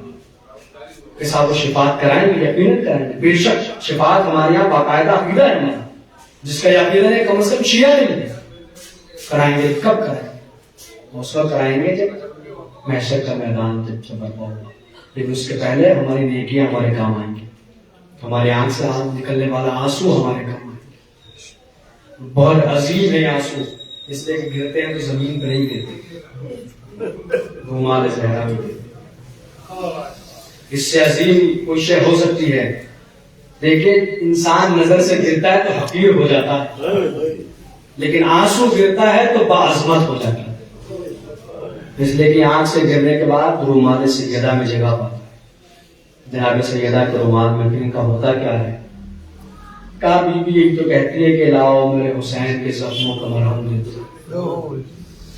کہ صاحب وہ شفاعت کرائیں گے, یقیناً کرائیں گے. بے شک شفاعت ہمارے یہاں باقاعدہ عقیدہ ہے ہمارا, جس کا عقیدہ ہے کم از کم شیعہ نہیں ہے. کرائیں گے. کب کرائیں گے؟ اس وقت کرائیں گے جب محشر کا میدان جب برپا ہوگا. لیکن اس کے پہلے ہماری نیکیاں ہمارے کام آئیں گی. ہمارے آنکھ سے نکلنے والا آنسو ہمارے کام آئیں گے. بہت عظیم ہے آنسو, اس لیے کہ گرتے ہیں تو زمین پہ نہیں گرتے, رومال زہرا میں گرتے. اس سے عظیم کوئی شے ہو سکتی ہے. دیکھیں انسان نظر سے گرتا ہے تو حقیر ہو جاتا ہے, لیکن آنسو گرتا ہے تو باعظمت ہو جاتا ہے. اس لیے کہ آنکھ سے گرنے کے بعد رومال سیدہ میں جگہ پاتا ہے. جناب سیدہ کے رومال میں پھر ان کا ہوتا کیا ہے؟ کہا بی بی ایک تو کہتی ہے کہ لاؤ میرے حسین کے زخموں کا مرہم دے.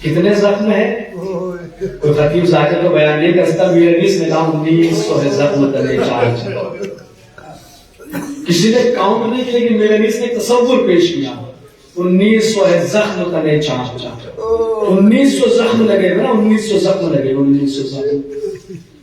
کتنے زخم ہیں؟ کوئی خطیب ذاکر کو بیان نہیں کر سکتا. میرنیس نے کہا 1900 ہے زخم تلے چار. کسی نے کاؤنٹ نہیں کیا, لیکن میرنیس نے تصور پیش کیا 1900 ہے زخم تلے چار چار. 1900 زخم لگے نا, 1900 زخم لگے, 1900 زخم.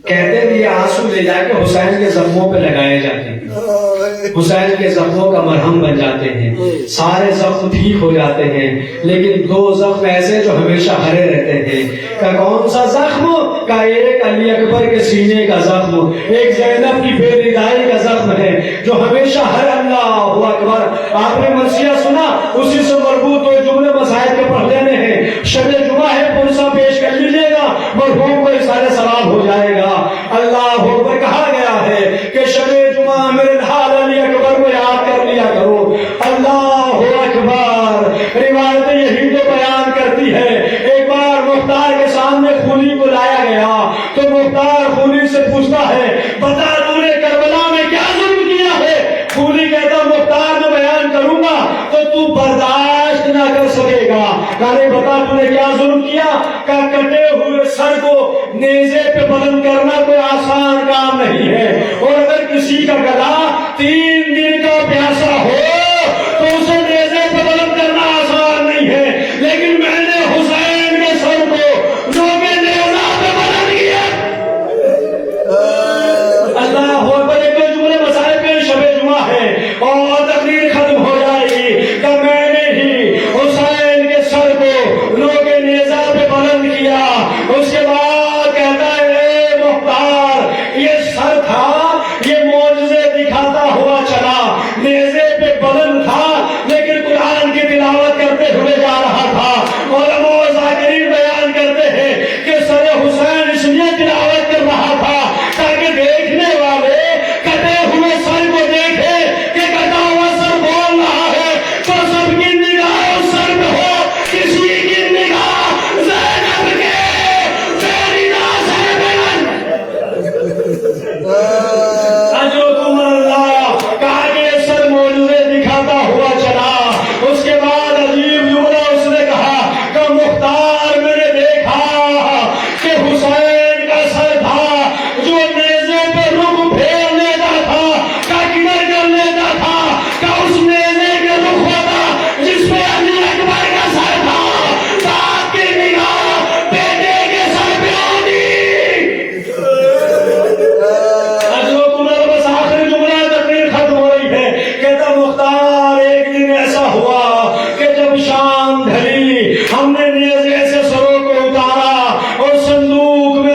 کہتے ہیں یہ آنسو لے جا کے حسین کے زخموں پہ لگائے جاتے ہیں, حسین کے زخموں کا مرہم بن جاتے ہیں, سارے زخم ٹھیک ہو جاتے ہیں. لیکن دو زخم ایسے جو ہمیشہ ہرے رہتے ہیں. کا کون سا زخم؟ کا ایک علی اکبر کے سینے کا زخم, ایک زینب کی بے ردائی کا زخم ہے جو ہمیشہ ہر. اللہ اکبر. آپ نے مرثیہ سنا, اسی سے مربوط دو جملے مسائل کے پڑھ لینے ہیں. شب جمعہ ہے, پرسہ پیش کر لیجیے گا, مرحوم کو اثار ثواب ہو جائے گا. اللہ اکبر. کہا گیا ہے کہ شب جمعہ میرے حال علی اکبر کو یاد کر لیا کرو. اللہ اکبر. روایت یہی تو بیان کرتی ہے. ایک بار مختار کے سامنے خولی کو لایا گیا تو مختار خولی سے پوچھتا ہے بتا تو نے کربلا میں کیا ظلم کیا ہے؟ خولی کہتا مختار میں بیان کروں گا تو برداشت نہ کر سکے گا. کہنے بتا تو نے کیا ظلم کیا؟ کہ کٹے ہوئے سر کو نیزے پہ بلند کرنا کوئی آسان کام نہیں ہے, اور اگر کسی کا گلا 3 دن کا پیاسا ہو تو اسے نیزے پہ بلند کرنا آسان نہیں ہے. لیکن میں نے حسین کے سر کو نوکے نیزہ پہ بلند کیا. اللہ اکبر. ایک دو جملے مسائل پہ شب جمعہ ہے اور تقریر ختم ہو جائے گی کہ میں نے ہی حسین کے سر کو نوکے نیزہ پہ بلند کیا. اس کے بعد کہتا ہے اے مختار, یہ سر تھا, یہ معجزے دکھاتا ہوا چلا, نیزے پہ بلند تھا لیکن قرآن کی تلاوت کرتے ہوئے جا رہا تھا. علماء و ذاکرین بیان کرتے ہیں کہ سر حسین اس لیے تلاوت کر رہا تھا تاکہ دیکھنے والے کٹے ہوئے سر کو دیکھے کہ کٹا ہوا سر بول رہا ہے تو سب کی نگاہ اس سر پہ ہو, کسی کی نگاہ زینب کے تیری ناز ہے بیان. اجرکم اللہ. کہا کہ یہ سر معجزے دکھاتا ہوا چلا. اس کے بعد عجیب جملہ اس نے کہا کہ مختار میں نے دیکھا کہ حسین کا سر تھا جو نیزے پہ رخ پھیر لیتا تھا, کا کدھر کر لیتا تھا, کا اس نیزے کے رخ ہوتا جس پہ علی اکبر کا سر تھا. باپ کی نگاہ بیٹے کے سر پہ ہوتی. بس آخری جملہ تقریر ختم ہو رہی ہے. کہتا مختار ایک دن ایسا ہوا کہ جب شام ڈھلی ہم نے نیزے سے سروں کو اتارا اور صندوق میں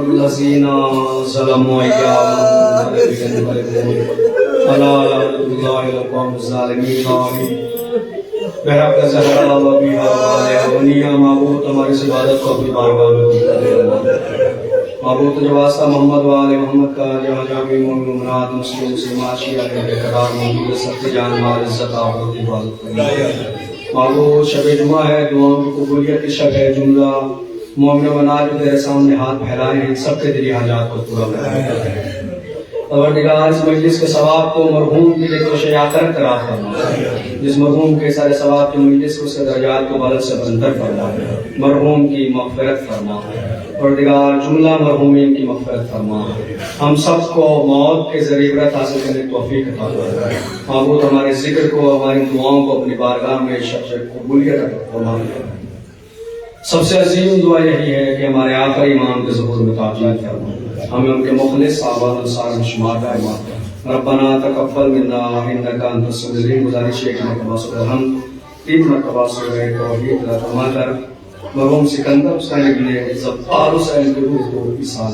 الذين ظلموا أياما ينقلبون فلا لعنة الله على القوم الظالمين آمين بحق زہرا و بیہا والے دنیا معبود ہماری اس عبادت کو اپنی بارگاہ میں قبول فرما معبود جو واسطہ محمد والے محمد کا جہاں جہاں بھی مومنات مسلم مسلمات شیعہ کے قرار موجود سب کی جان مال عزت آباد کی حفاظت فرما معبود شب جمعہ ہے دعاؤں کی قبولیت کی شب ہے جملہ مومن و منال جو تیرے سامنے ہاتھ پھیلائے ہیں سب کے دلی حاجات کو پورا کرنا پروردگار اس مجلس کے ثواب کو مرحوم کی لکھوش آخرت قرار فرما جس مرحوم کے سارے ثواب کی مجلس کو اس کے درجات کو بلند سے بلندر فرما مرحوم کی مغفرت فرما پروردگار جملہ مرحومین کی مغفرت فرما ہم سب کو موت کے ذریعے عبرت حاصل کرنے کی توفیق عطا فرما معبود ہمارے ذکر کو ہماری دعاؤں کو اپنی بارگاہ میں شب قبولیت عطا فرما سب سے عظیم دعا یہی ہے کہ ہمارے آخری امام کے ظہور میں تعجیل فرما ہمیں ان کے مخلص صحابہ انصار میں شمار فرما ربنا تقبل منا انک انت السمیع العلیم گزارش ہے کہ مرتبہ سورہ الحمد 3 مرتبہ سورہ توحید فرما کر مرحوم سکندر حسین ابن زفار حسین کی روح کو ایصال